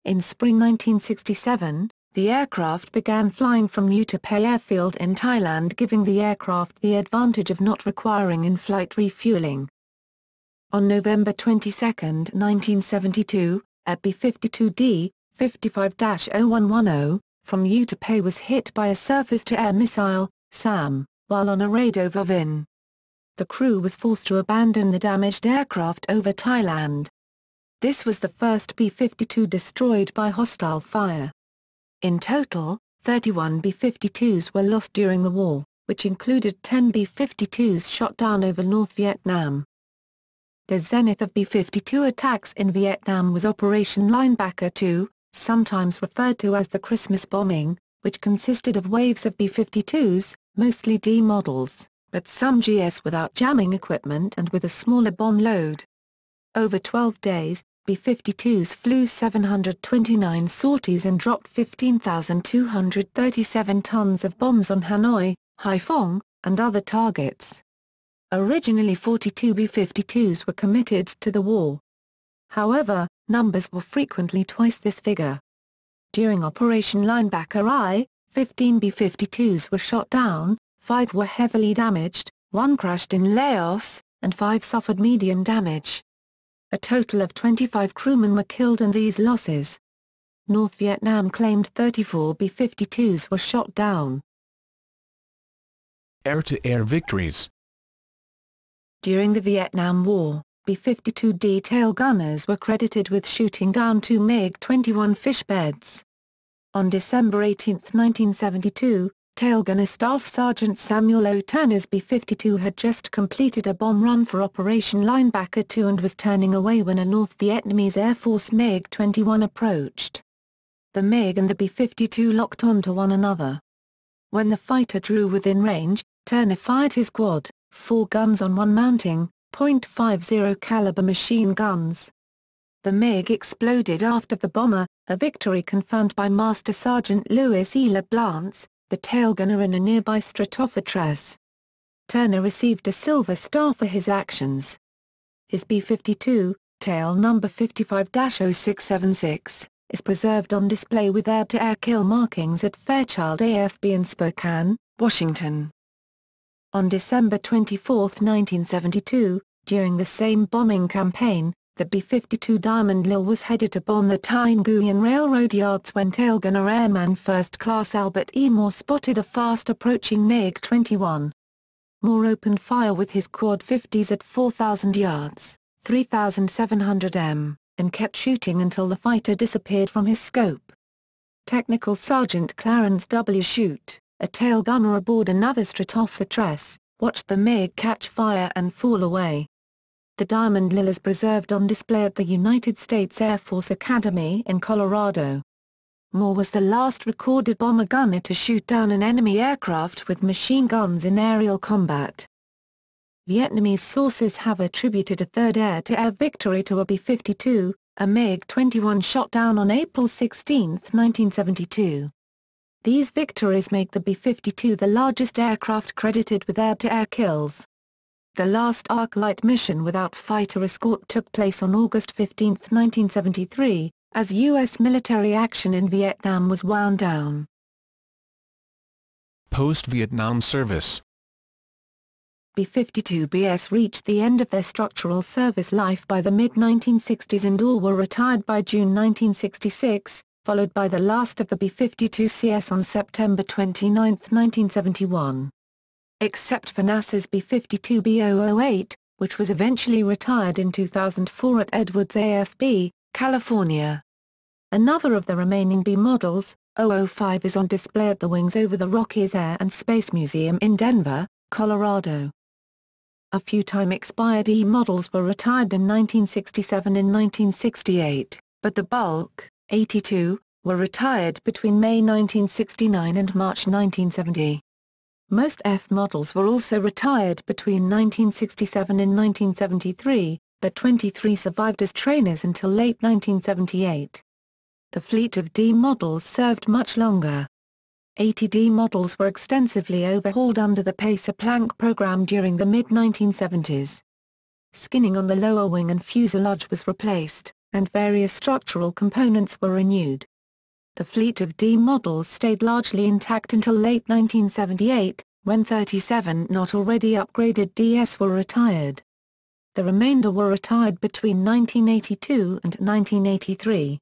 In spring 1967, the aircraft began flying from Utapay Airfield in Thailand, giving the aircraft the advantage of not requiring in-flight refueling. On November 22, 1972, a B-52D, B-52-0110, from Utah was hit by a surface-to-air missile, SAM, while on a raid over Vin. The crew was forced to abandon the damaged aircraft over Thailand. This was the first B-52 destroyed by hostile fire. In total, 31 B-52s were lost during the war, which included 10 B-52s shot down over North Vietnam. The zenith of B-52 attacks in Vietnam was Operation Linebacker II, sometimes referred to as the Christmas bombing, which consisted of waves of B-52s, mostly D models, but some GS without jamming equipment and with a smaller bomb load. Over 12 days, B-52s flew 729 sorties and dropped 15,237 tons of bombs on Hanoi, Haiphong, and other targets. Originally 42 B-52s were committed to the war. However, numbers were frequently twice this figure. During Operation Linebacker I, 15 B-52s were shot down, 5 were heavily damaged, 1 crashed in Laos, and 5 suffered medium damage. A total of 25 crewmen were killed in these losses. North Vietnam claimed 34 B-52s were shot down. Air-to-air victories. During the Vietnam War, B-52D tail gunners were credited with shooting down 2 MiG-21 fish beds. On December 18, 1972, tail gunner Staff Sergeant Samuel O. Turner's B-52 had just completed a bomb run for Operation Linebacker II and was turning away when a North Vietnamese Air Force MiG-21 approached. The MiG and the B-52 locked onto one another. When the fighter drew within range, Turner fired his quad, 4 guns on one mounting, .50 caliber machine guns. The MiG exploded after the bomber, a victory confirmed by Master Sergeant Louis E. LeBlance, the tail gunner in a nearby Stratofortress. Turner received a Silver Star for his actions. His B-52, tail number 55-0676, is preserved on display with air-to-air kill markings at Fairchild AFB in Spokane, Washington. On December 24, 1972, during the same bombing campaign, the B-52 Diamond Lil was headed to bomb the Thai Nguyen Railroad yards when tailgunner Airman First Class Albert E. Moore spotted a fast-approaching MiG-21. Moore opened fire with his quad 50s at 4,000 yards, 3,700 m, and kept shooting until the fighter disappeared from his scope. Technical Sergeant Clarence W. Shute, a tail gunner aboard another Stratofortress, watched the MiG catch fire and fall away. The Diamond Lil is preserved on display at the United States Air Force Academy in Colorado. Moore was the last recorded bomber gunner to shoot down an enemy aircraft with machine guns in aerial combat. Vietnamese sources have attributed a third air-to-air victory to a B-52, a MiG-21 shot down on April 16, 1972. These victories make the B-52 the largest aircraft credited with air-to-air kills. The last Arc-Light mission without fighter escort took place on August 15, 1973, as U.S. military action in Vietnam was wound down. Post-Vietnam service. B-52Bs reached the end of their structural service life by the mid-1960s and all were retired by June 1966, followed by the last of the B-52CS on September 29, 1971. Except for NASA's B-52B-008, which was eventually retired in 2004 at Edwards AFB, California. Another of the remaining B models, 005, is on display at the Wings Over the Rockies Air and Space Museum in Denver, Colorado. A few time-expired E models were retired in 1967 and 1968, but the bulk, 82, were retired between May 1969 and March 1970. Most F models were also retired between 1967 and 1973, but 23 survived as trainers until late 1978. The fleet of D models served much longer. 80 D models were extensively overhauled under the Pacer Planck program during the mid-1970s. Skinning on the lower wing and fuselage was replaced, and various structural components were renewed. The fleet of D models stayed largely intact until late 1978, when 37 not already upgraded DS were retired. The remainder were retired between 1982 and 1983.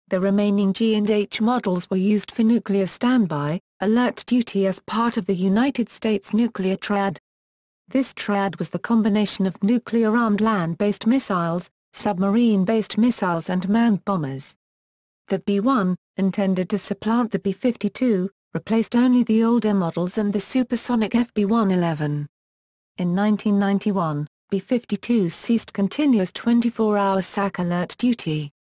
The remaining G and H models were used for nuclear standby, alert duty as part of the United States nuclear triad. This triad was the combination of nuclear-armed land-based missiles, submarine-based missiles and manned bombers. The B-1, intended to supplant the B-52, replaced only the older models and the supersonic FB-111. In 1991, B-52s ceased continuous 24-hour SAC alert duty.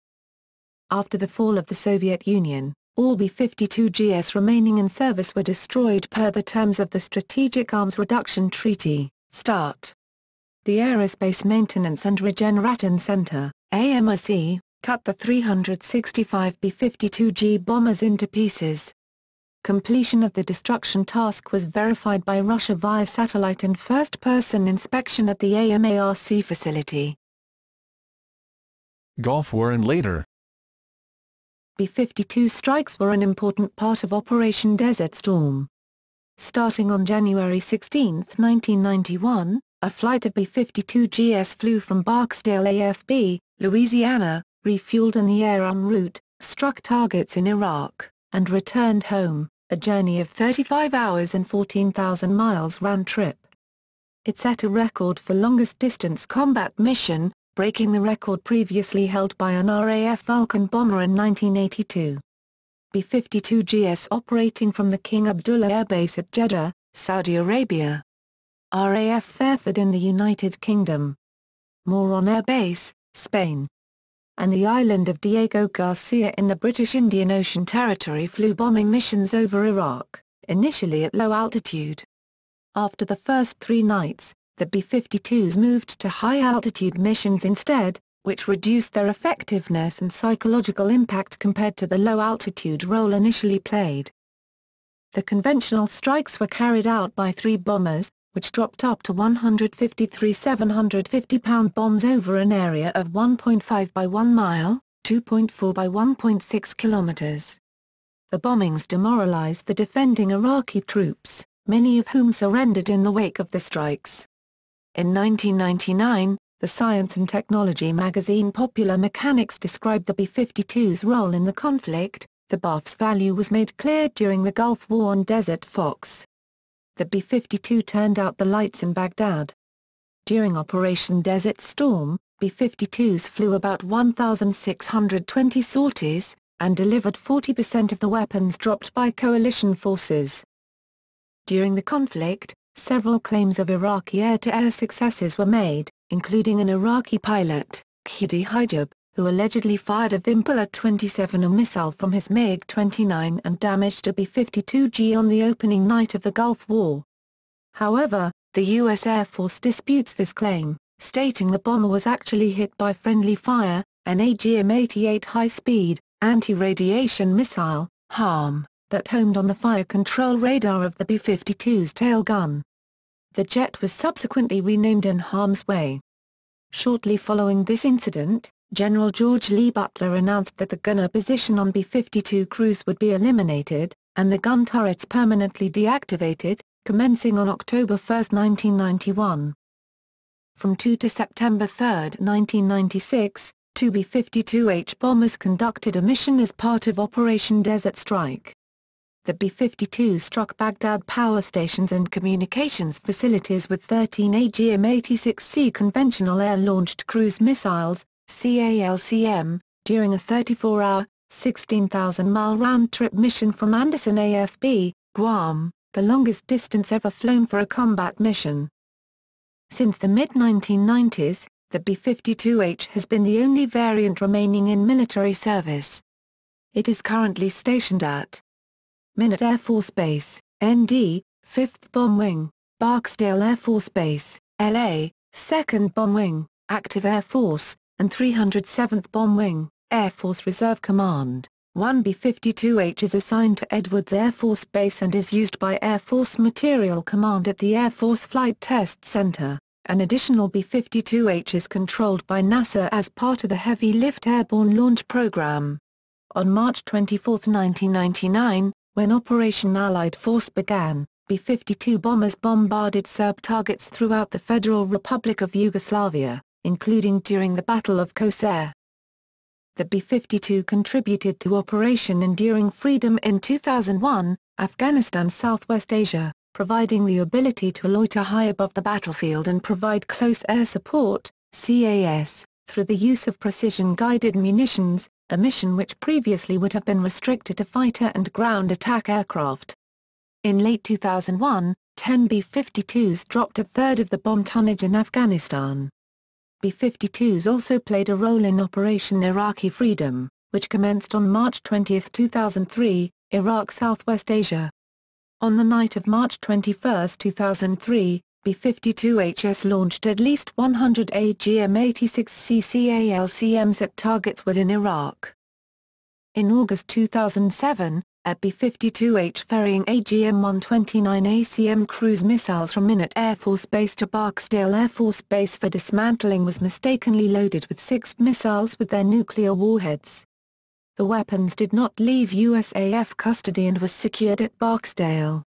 After the fall of the Soviet Union, all B-52GS remaining in service were destroyed per the terms of the Strategic Arms Reduction Treaty, START. The Aerospace Maintenance and Regeneration Center, AMRC, cut the 365 B-52G bombers into pieces. Completion of the destruction task was verified by Russia via satellite and first-person inspection at the AMARC facility. Gulf War and later. B-52 strikes were an important part of Operation Desert Storm. Starting on January 16, 1991, a flight of B-52GS flew from Barksdale AFB, Louisiana, refueled in the air en route, struck targets in Iraq, and returned home, a journey of 35 hours and 14,000 miles round trip. It set a record for longest distance combat mission, breaking the record previously held by an RAF Vulcan bomber in 1982. B-52GS operating from the King Abdullah Air Base at Jeddah, Saudi Arabia. RAF Fairford in the United Kingdom. More on Air Base, Spain. And the island of Diego Garcia in the British Indian Ocean Territory flew bombing missions over Iraq, initially at low altitude. After the first 3 nights, the B-52s moved to high-altitude missions instead, which reduced their effectiveness and psychological impact compared to the low-altitude role initially played. The conventional strikes were carried out by 3 bombers, which dropped up to 153 750-pound bombs over an area of 1.5 by 1 mile, 2.4 by 1.6 kilometers. The bombings demoralized the defending Iraqi troops, many of whom surrendered in the wake of the strikes. In 1999, the science and technology magazine Popular Mechanics described the B-52's role in the conflict. The BAF's value was made clear during the Gulf War on Desert Fox. The B-52 turned out the lights in Baghdad. During Operation Desert Storm, B-52s flew about 1,620 sorties, and delivered 40% of the weapons dropped by coalition forces. During the conflict, several claims of Iraqi air-to-air successes were made, including an Iraqi pilot, Khidi Hijab, who allegedly fired a Vimpula-27 missile from his MiG-29 and damaged a B-52G on the opening night of the Gulf War. However, the U.S. Air Force disputes this claim, stating the bomber was actually hit by friendly fire, an AGM-88 high-speed, anti-radiation missile, HARM, that homed on the fire control radar of the B-52's tail gun. The jet was subsequently renamed in harm's way. Shortly following this incident, General George Lee Butler announced that the gunner position on B-52 crews would be eliminated, and the gun turrets permanently deactivated, commencing on October 1, 1991. From 2 to September 3, 1996, 2 B-52H bombers conducted a mission as part of Operation Desert Strike. The B-52 struck Baghdad power stations and communications facilities with 13 AGM-86C conventional air-launched cruise missiles, CALCM, during a 34-hour, 16,000-mile round-trip mission from Andersen AFB, Guam, the longest distance ever flown for a combat mission. Since the mid-1990s, the B-52H has been the only variant remaining in military service. It is currently stationed at Minot Air Force Base, ND, 5th Bomb Wing, Barksdale Air Force Base, LA, 2nd Bomb Wing, Active Air Force, and 307th Bomb Wing, Air Force Reserve Command. One B-52H is assigned to Edwards Air Force Base and is used by Air Force Material Command at the Air Force Flight Test Center. An additional B-52H is controlled by NASA as part of the Heavy Lift Airborne Launch Program. On March 24, 1999, when Operation Allied Force began, B-52 bombers bombarded Serb targets throughout the Federal Republic of Yugoslavia, including during the Battle of Kosair. The B-52 contributed to Operation Enduring Freedom in 2001, Afghanistan Southwest Asia, providing the ability to loiter high above the battlefield and provide close air support, CAS, through the use of precision-guided munitions, a mission which previously would have been restricted to fighter and ground attack aircraft. In late 2001, 10 B-52s dropped a third of the bomb tonnage in Afghanistan. B-52s also played a role in Operation Iraqi Freedom, which commenced on March 20, 2003, Iraq Southwest Asia. On the night of March 21, 2003, B-52HS launched at least 100 AGM-86C CALCMs at targets within Iraq. In August 2007, a B-52H ferrying AGM-129 ACM cruise missiles from Minot Air Force Base to Barksdale Air Force Base for dismantling was mistakenly loaded with 6 missiles with their nuclear warheads. The weapons did not leave USAF custody and was secured at Barksdale.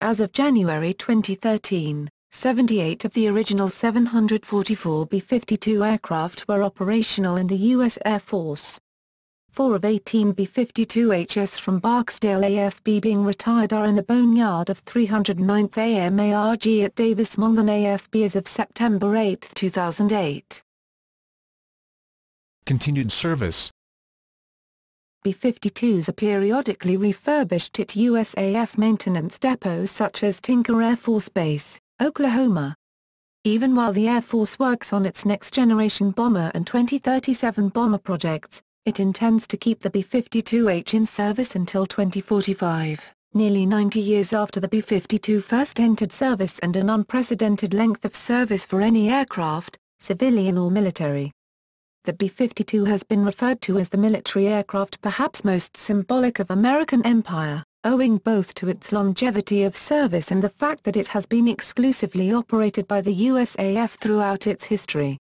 As of January 2013, 78 of the original 744 B-52 aircraft were operational in the U.S. Air Force. 4 of 18 B-52HS from Barksdale AFB being retired are in the boneyard of 309th AMARG at Davis-Monthan AFB as of September 8, 2008. Continued service. B-52s are periodically refurbished at USAF maintenance depots such as Tinker Air Force Base, Oklahoma. Even while the Air Force works on its next-generation bomber and 2037 bomber projects, it intends to keep the B-52H in service until 2045, nearly 90 years after the B-52 first entered service and an unprecedented length of service for any aircraft, civilian or military. The B-52 has been referred to as the military aircraft perhaps most symbolic of American empire, owing both to its longevity of service and the fact that it has been exclusively operated by the USAF throughout its history.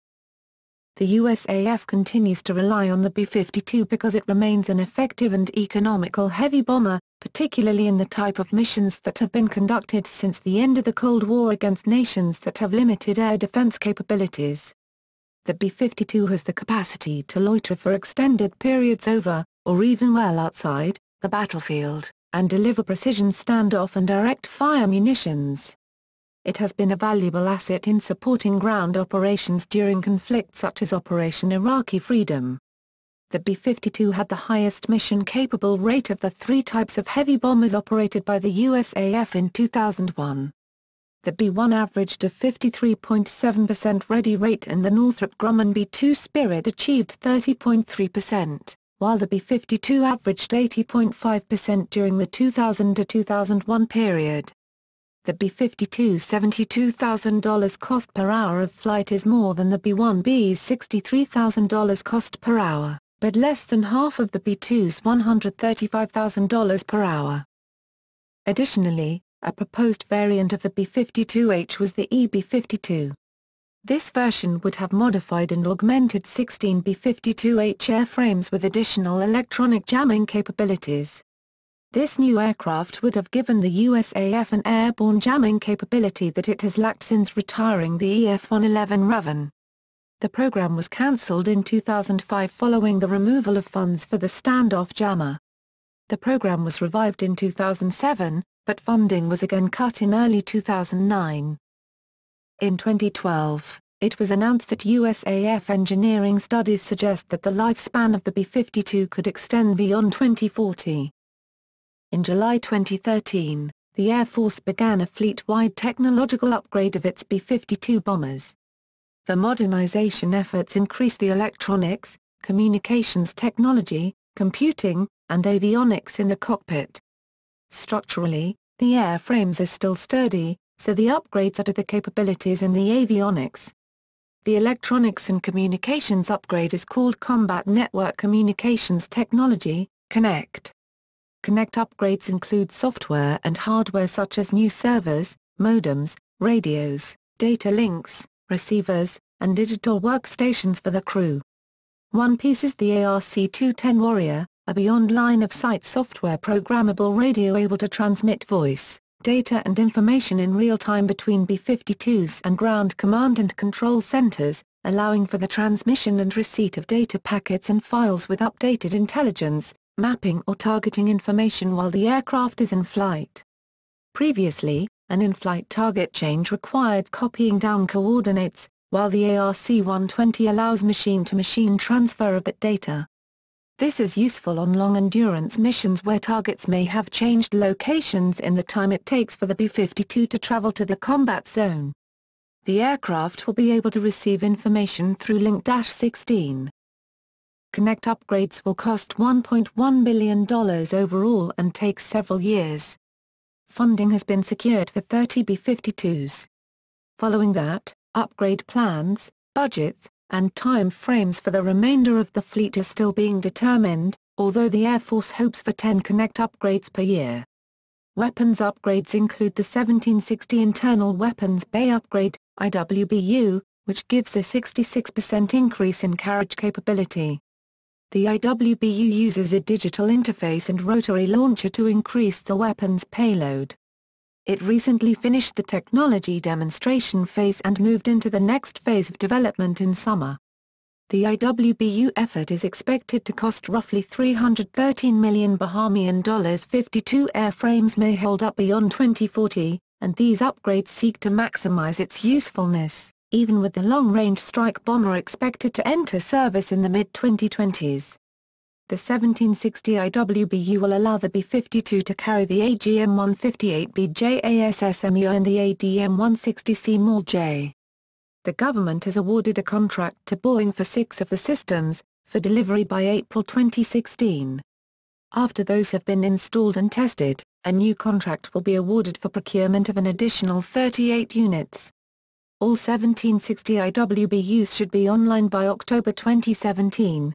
The USAF continues to rely on the B-52 because it remains an effective and economical heavy bomber, particularly in the type of missions that have been conducted since the end of the Cold War against nations that have limited air defense capabilities. The B-52 has the capacity to loiter for extended periods over, or even well outside, the battlefield, and deliver precision standoff and direct fire munitions. It has been a valuable asset in supporting ground operations during conflicts such as Operation Iraqi Freedom. The B-52 had the highest mission-capable rate of the 3 types of heavy bombers operated by the USAF in 2001. The B-1 averaged a 53.7% ready rate and the Northrop Grumman B-2 Spirit achieved 30.3%, while the B-52 averaged 80.5% during the 2000 to 2001 period. The B-52's $72,000 cost per hour of flight is more than the B-1B's $63,000 cost per hour, but less than half of the B-2's $135,000 per hour. Additionally, a proposed variant of the B-52H was the EB-52. This version would have modified and augmented 16 B-52H airframes with additional electronic jamming capabilities. This new aircraft would have given the USAF an airborne jamming capability that it has lacked since retiring the EF-111 Raven. The program was cancelled in 2005 following the removal of funds for the standoff jammer. The program was revived in 2007, but funding was again cut in early 2009. In 2012, it was announced that USAF engineering studies suggest that the lifespan of the B-52 could extend beyond 2040. In July 2013, the Air Force began a fleet-wide technological upgrade of its B-52 bombers. The modernization efforts increase the electronics, communications technology, computing, and avionics in the cockpit. Structurally, the airframes are still sturdy, so the upgrades are to the capabilities in the avionics. The electronics and communications upgrade is called Combat Network Communications Technology, CONNECT. CONNECT upgrades include software and hardware such as new servers, modems, radios, data links, receivers, and digital workstations for the crew. One piece is the ARC-210 Warrior, a beyond line-of-sight software programmable radio able to transmit voice, data and information in real time between B-52s and ground command and control centers, allowing for the transmission and receipt of data packets and files with updated intelligence, mapping or targeting information while the aircraft is in flight. Previously, an in-flight target change required copying down coordinates, while the ARC-120 allows machine-to-machine transfer of that data. This is useful on long-endurance missions where targets may have changed locations in the time it takes for the B-52 to travel to the combat zone. The aircraft will be able to receive information through Link-16. Connect upgrades will cost $1.1 billion overall and take several years. Funding has been secured for 30 B-52s. Following that, upgrade plans, budgets, and time frames for the remainder of the fleet are still being determined, although the Air Force hopes for 10 Connect upgrades per year. Weapons upgrades include the 1760 Internal Weapons Bay Upgrade, IWBU, which gives a 66% increase in carriage capability. The IWBU uses a digital interface and rotary launcher to increase the weapon's payload. It recently finished the technology demonstration phase and moved into the next phase of development in summer. The IWBU effort is expected to cost roughly $313 million Bahamian dollars. 52 airframes may hold up beyond 2040, and these upgrades seek to maximize its usefulness, even with the long-range strike bomber expected to enter service in the mid-2020s. The 1760 IWBU will allow the B-52 to carry the AGM-158B JASSME and the ADM-160C MALJ. The government has awarded a contract to Boeing for 6 of the systems, for delivery by April 2016. After those have been installed and tested, a new contract will be awarded for procurement of an additional 38 units. All 1760 IWBUs should be online by October 2017.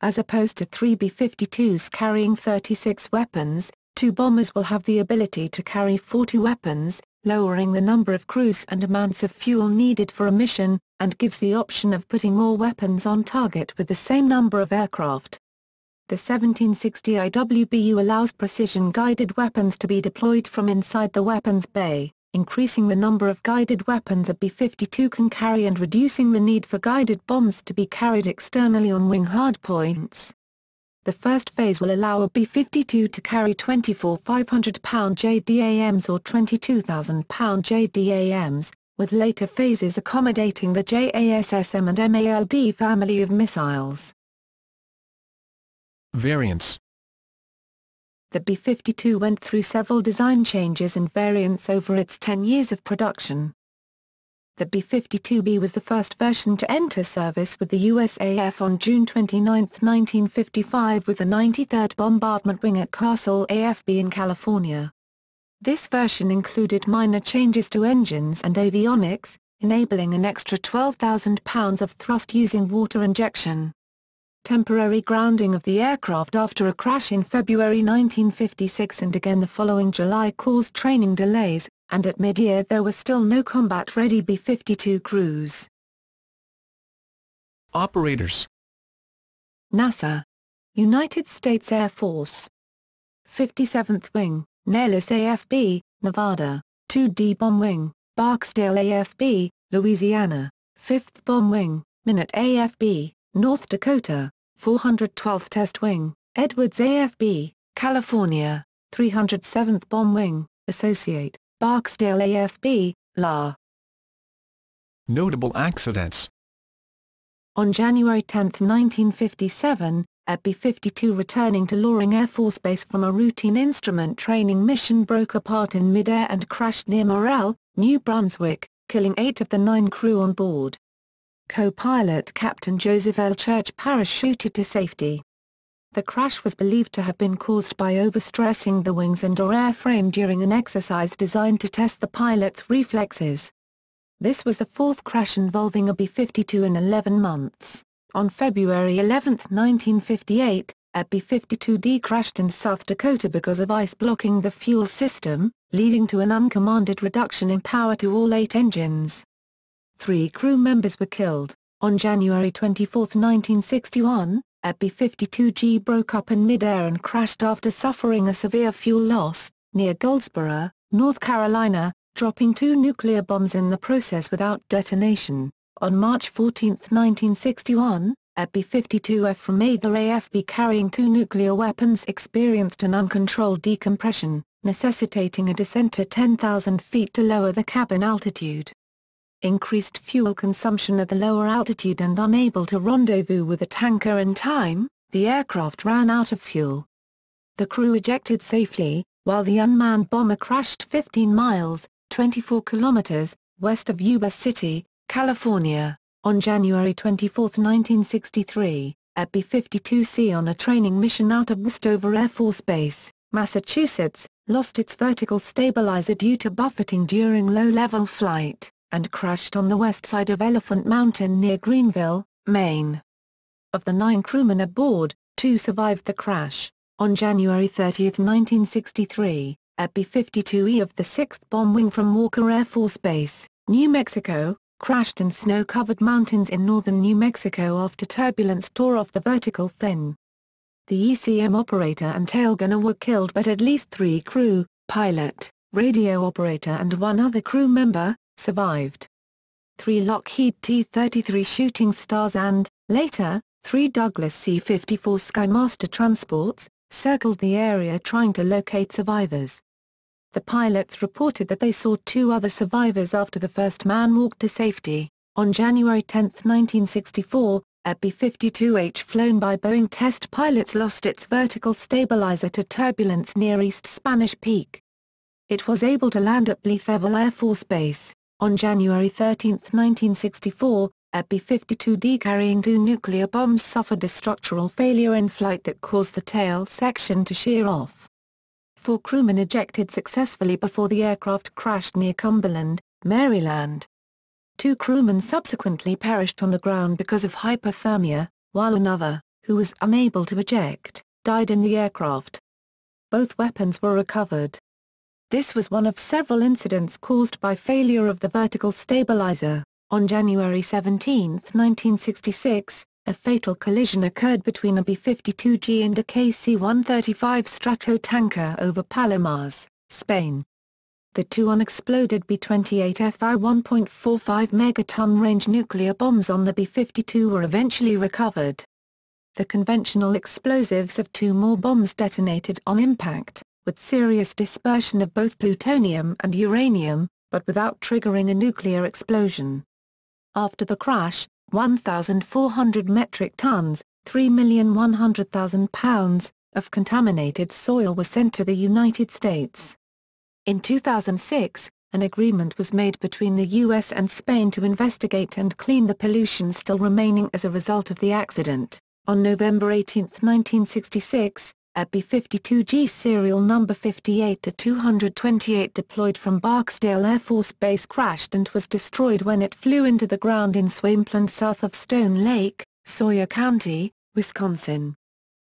As opposed to 3 B-52s carrying 36 weapons, 2 bombers will have the ability to carry 40 weapons, lowering the number of crews and amounts of fuel needed for a mission, and gives the option of putting more weapons on target with the same number of aircraft. The 1760 IWBU allows precision-guided weapons to be deployed from inside the weapons bay, increasing the number of guided weapons a B-52 can carry and reducing the need for guided bombs to be carried externally on wing hardpoints. The first phase will allow a B-52 to carry 24 500-pound JDAMs or 22,000-pound JDAMs, with later phases accommodating the JASSM and MALD family of missiles. Variants. The B-52 went through several design changes and variants over its 10 years of production. The B-52B was the first version to enter service with the USAF on June 29, 1955 with the 93rd Bombardment Wing at Castle AFB in California. This version included minor changes to engines and avionics, enabling an extra 12,000 pounds of thrust using water injection. Temporary grounding of the aircraft after a crash in February 1956 and again the following July caused training delays, and at mid-year there were still no combat-ready B-52 crews. Operators. NASA. United States Air Force. 57th Wing, Nellis AFB, Nevada, 2D Bomb Wing, Barksdale AFB, Louisiana, 5th Bomb Wing, Minot AFB, North Dakota, 412th Test Wing, Edwards AFB, California, 307th Bomb Wing, Associate, Barksdale AFB, La. Notable accidents. On January 10, 1957, a B-52 returning to Loring Air Force Base from a routine instrument training mission broke apart in mid-air and crashed near Morrell, New Brunswick, killing 8 of the 9 crew on board. Co-pilot Captain Joseph L. Church parachuted to safety. The crash was believed to have been caused by overstressing the wings and/or airframe during an exercise designed to test the pilot's reflexes. This was the 4th crash involving a B-52 in 11 months. On February 11, 1958, a B-52D crashed in South Dakota because of ice blocking the fuel system, leading to an uncommanded reduction in power to all 8 engines. 3 crew members were killed. On January 24, 1961, a B-52G broke up in mid-air and crashed after suffering a severe fuel loss, near Goldsboro, North Carolina, dropping 2 nuclear bombs in the process without detonation. On March 14, 1961, a B-52F from either AFB carrying 2 nuclear weapons experienced an uncontrolled decompression, necessitating a descent to 10,000 feet to lower the cabin altitude. Increased fuel consumption at the lower altitude and unable to rendezvous with a tanker in time, the aircraft ran out of fuel. The crew ejected safely, while the unmanned bomber crashed 15 miles, 24 kilometers, west of Yuba City, California, on January 24, 1963, at B-52C on a training mission out of Westover Air Force Base, Massachusetts, lost its vertical stabilizer due to buffeting during low-level flight, and crashed on the west side of Elephant Mountain near Greenville, Maine. Of the 9 crewmen aboard, 2 survived the crash. On January 30, 1963, a B-52E of the 6th Bomb Wing from Walker Air Force Base, New Mexico, crashed in snow-covered mountains in northern New Mexico after turbulence tore off the vertical fin. The ECM operator and tailgunner were killed, but at least 3 crew, pilot, radio operator and 1 other crew member, survived. 3 Lockheed T-33 Shooting Stars and, later, 3 Douglas C-54 Skymaster transports, circled the area trying to locate survivors. The pilots reported that they saw 2 other survivors after the first man walked to safety. On January 10, 1964, a B-52H flown by Boeing test pilots lost its vertical stabilizer to turbulence near East Spanish Peak. It was able to land at Blytheville Air Force Base. On January 13, 1964, a B-52D carrying 2 nuclear bombs suffered a structural failure in flight that caused the tail section to shear off. 4 crewmen ejected successfully before the aircraft crashed near Cumberland, Maryland. 2 crewmen subsequently perished on the ground because of hypothermia, while another, who was unable to eject, died in the aircraft. Both weapons were recovered. This was one of several incidents caused by failure of the vertical stabilizer. On January 17, 1966, a fatal collision occurred between a B-52G and a KC-135 Stratotanker over Palomares, Spain. The 2 unexploded B-28 Fi 1.45 megaton range nuclear bombs on the B-52 were eventually recovered. The conventional explosives of 2 more bombs detonated on impact, with serious dispersion of both plutonium and uranium, but without triggering a nuclear explosion. After the crash, 1,400 metric tons, 3,100,000 pounds, of contaminated soil were sent to the United States. In 2006, an agreement was made between the U.S. and Spain to investigate and clean the pollution still remaining as a result of the accident. On November 18, 1966, a B-52G serial number 58-228 deployed from Barksdale Air Force Base crashed and was destroyed when it flew into the ground in Swampland south of Stone Lake, Sawyer County, Wisconsin.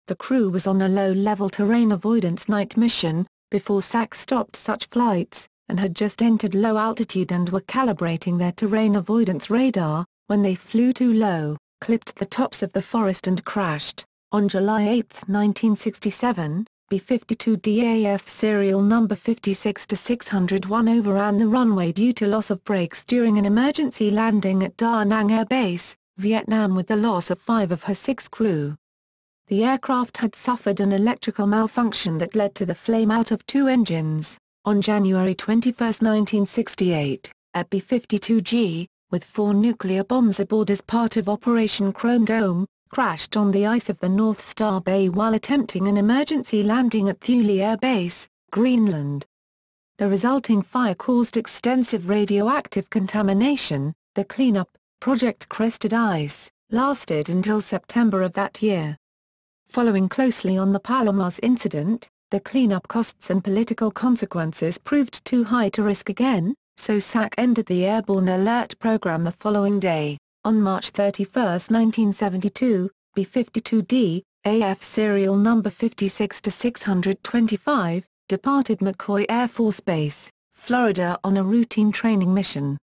The crew was on a low-level terrain avoidance night mission, before SAC stopped such flights, and had just entered low altitude and were calibrating their terrain avoidance radar, when they flew too low, clipped the tops of the forest and crashed. On July 8, 1967, B-52DAF serial number 56-601 overran the runway due to loss of brakes during an emergency landing at Da Nang Air Base, Vietnam, with the loss of 5 of her 6 crew. The aircraft had suffered an electrical malfunction that led to the flame-out of 2 engines. On January 21, 1968, a B-52G, with 4 nuclear bombs aboard as part of Operation Chrome Dome, crashed on the ice of the North Star Bay while attempting an emergency landing at Thule Air Base, Greenland. The resulting fire caused extensive radioactive contamination. The cleanup, Project Crested Ice, lasted until September of that year. Following closely on the Palomares incident, the cleanup costs and political consequences proved too high to risk again, so SAC ended the Airborne Alert Program the following day. On March 31, 1972, B-52D, AF serial number 56-625, departed McCoy Air Force Base, Florida on a routine training mission.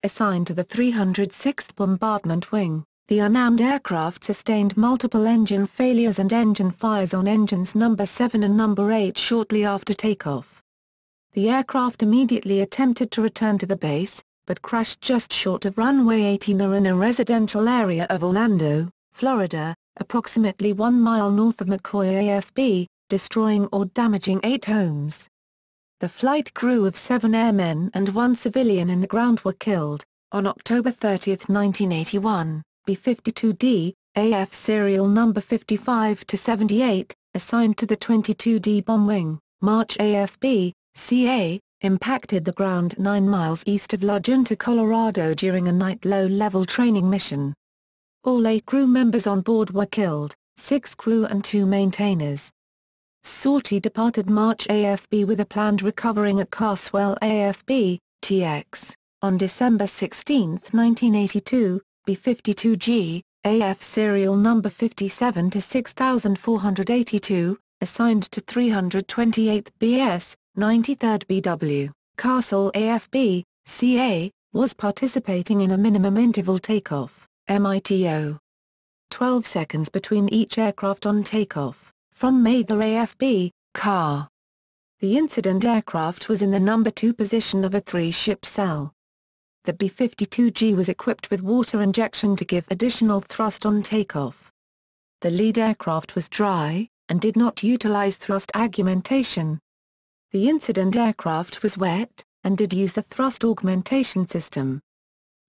Assigned to the 306th Bombardment Wing, the unarmed aircraft sustained multiple engine failures and engine fires on engines number 7 and number 8 shortly after takeoff. The aircraft immediately attempted to return to the base, but crashed just short of runway 18 in a residential area of Orlando, Florida, approximately 1 mile north of McCoy AFB, destroying or damaging 8 homes. The flight crew of 7 airmen and 1 civilian in the ground were killed. On October 30, 1981, B-52D, AF serial number 55-78, assigned to the 22D bomb wing, March AFB, CA, impacted the ground 9 miles east of La Junta, Colorado during a night low-level training mission. All 8 crew members on board were killed, 6 crew and 2 maintainers. Sortie departed March AFB with a planned recovering at Carswell AFB, TX. On December 16, 1982, B-52G, AF serial number 57-6482, assigned to 328th BS, 93rd BW, Castle AFB, CA, was participating in a minimum interval takeoff, MITO. 12 seconds between each aircraft on takeoff, from Mather AFB, CAR. The incident aircraft was in the number 2 position of a 3-ship cell. The B-52G was equipped with water injection to give additional thrust on takeoff. The lead aircraft was dry, and did not utilize thrust augmentation. The incident aircraft was wet, and did use the thrust augmentation system.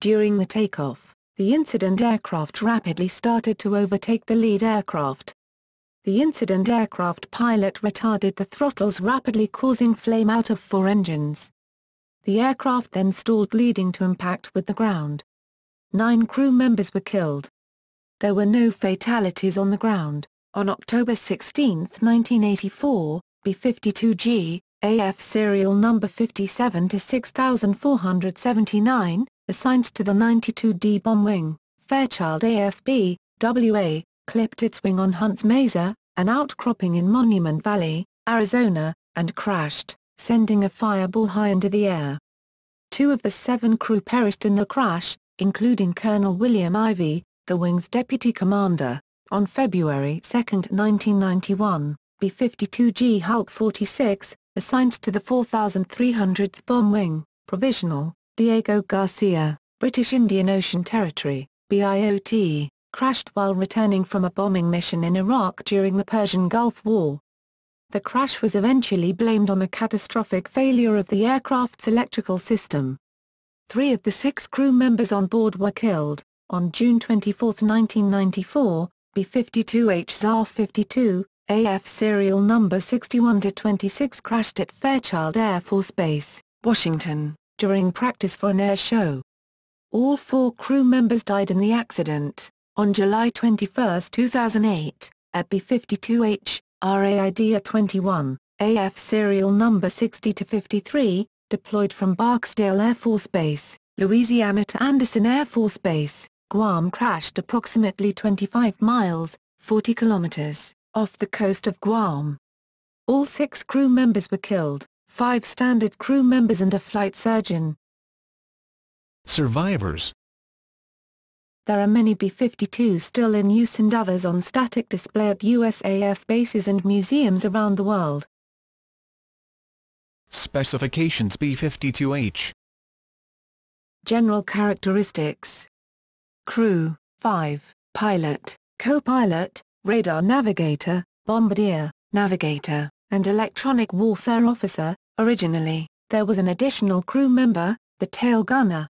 During the takeoff, the incident aircraft rapidly started to overtake the lead aircraft. The incident aircraft pilot retarded the throttles, rapidly causing flame out of 4 engines. The aircraft then stalled, leading to impact with the ground. 9 crew members were killed. There were no fatalities on the ground. On October 16, 1984, B-52G, AF serial number 57-6479, assigned to the 92D bomb wing, Fairchild AFB, WA, clipped its wing on Hunts Mesa, an outcropping in Monument Valley, Arizona, and crashed, sending a fireball high into the air. 2 of the 7 crew perished in the crash, including Colonel William Ivey, the wing's deputy commander. On February 2, 1991, B-52G Hulk 46, assigned to the 4,300th Bomb Wing, Provisional, Diego Garcia, British Indian Ocean Territory, BIOT, crashed while returning from a bombing mission in Iraq during the Persian Gulf War. The crash was eventually blamed on a catastrophic failure of the aircraft's electrical system. 3 of the 6 crew members on board were killed. On June 24, 1994, B-52H ZAR 52, AF serial number 61-26 crashed at Fairchild Air Force Base, Washington, during practice for an air show. All 4 crew members died in the accident. On July 21, 2008, a B-52H, RAID 21, AF serial number 60-53, deployed from Barksdale Air Force Base, Louisiana to Anderson Air Force Base, Guam, crashed approximately 25 miles, 40 kilometers, off the coast of Guam. All 6 crew members were killed, 5 standard crew members and a flight surgeon. Survivors. There are many B-52s still in use and others on static display at USAF bases and museums around the world. Specifications: B-52H. General characteristics. Crew, 5, pilot, co-pilot, radar navigator, bombardier, navigator, and electronic warfare officer. Originally, there was an additional crew member, the tail gunner.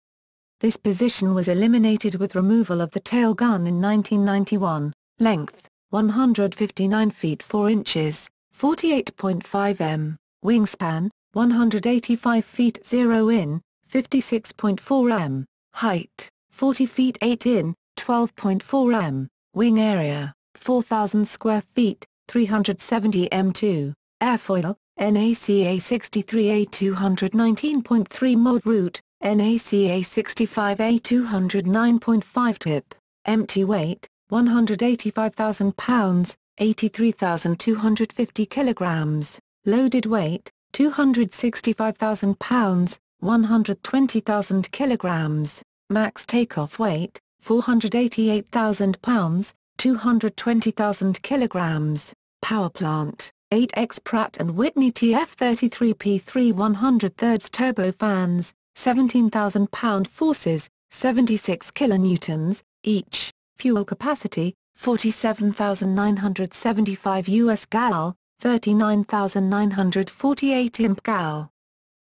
This position was eliminated with removal of the tail gun in 1991. Length, 159 feet 4 inches, 48.5 m. Wingspan, 185 feet 0 in, 56.4 m. Height, 40 feet 8 in, 12.4 m. Wing area, 4,000 square feet, 370 m2. Airfoil, NACA 63A 219.3 mod. Route, NACA 65A 209.5 tip. Empty weight, 185,000 pounds, 83,250 kilograms. Loaded weight, 265,000 pounds, 120,000 kilograms. Max takeoff weight, 488,000 pounds, 220,000 kilograms. Power plant, 8x Pratt & Whitney TF33P3 100/3 turbofans, 17,000-pound forces, 76 kilonewtons, each. Fuel capacity, 47,975 US gal, 39,948 imp gal.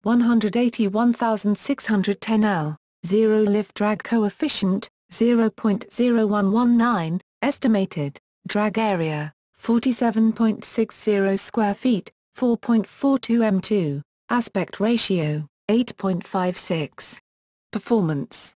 181,610 L, 0 lift drag coefficient, 0.0119, estimated, drag area, 47.60 square feet, 4.42 m2, aspect ratio, 8.56. Performance.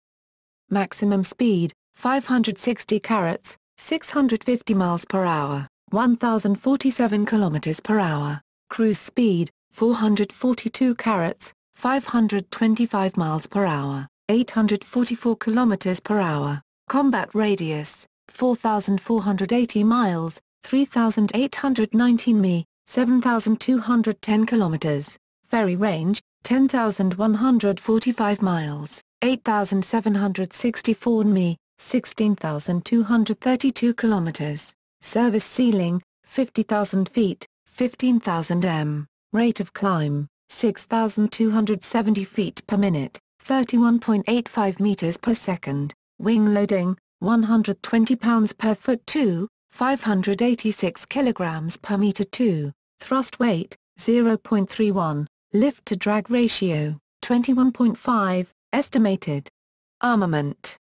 Maximum speed, 560 carats, 650 miles per hour, 1,047 kilometers per hour. Cruise speed, 442 carats, 525 miles per hour, 844 kilometers per hour. Combat radius, 4,480 miles, 3,819 mi, 7,210 kilometers. Ferry range, 10,145 miles, 8,764 mi, 16,232 kilometers. Service ceiling, 50,000 feet, 15,000 m. Rate of climb, 6,270 feet per minute, 31.85 meters per second. Wing loading, 120 pounds per foot 2, 586 kilograms per meter 2. Thrust weight, 0.31. Lift to drag ratio, 21.5, estimated. Armament.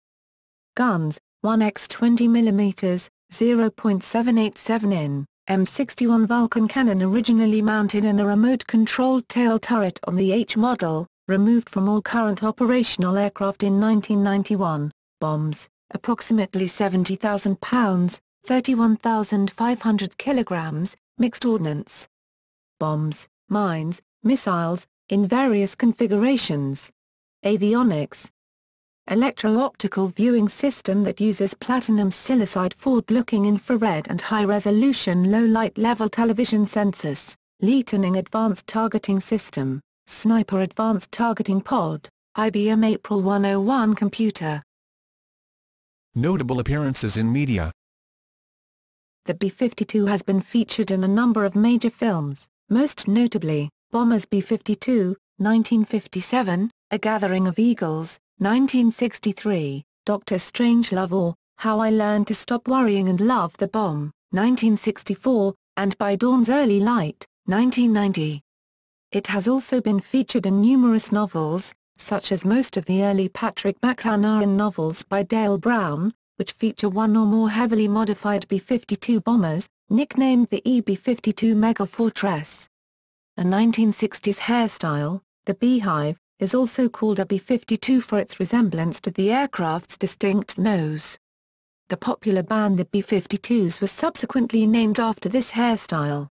Guns, 1x 20 mm, 0.787 in, M61 Vulcan cannon originally mounted in a remote-controlled tail turret on the H model, removed from all current operational aircraft in 1991. Bombs, approximately 70,000 pounds, 31,500 kilograms, mixed ordnance. Bombs, mines, missiles, in various configurations. Avionics. Electro-optical viewing system that uses platinum silicide forward-looking infrared and high-resolution low-light level television sensors. Lieutenant Advanced Targeting System, Sniper Advanced Targeting Pod, IBM April 101 computer. Notable appearances in media. The B-52 has been featured in a number of major films, most notably, Bombers B-52, 1957, A Gathering of Eagles, 1963, Dr. Strangelove or, How I Learned to Stop Worrying and Love the Bomb, 1964, and By Dawn's Early Light, 1990. It has also been featured in numerous novels, such as most of the early Patrick McLanahan novels by Dale Brown, which feature one or more heavily modified B-52 bombers, nicknamed the B-52 Megafortress. A 1960s hairstyle, the Beehive, is also called a B-52 for its resemblance to the aircraft's distinct nose. The popular band the B-52s was subsequently named after this hairstyle.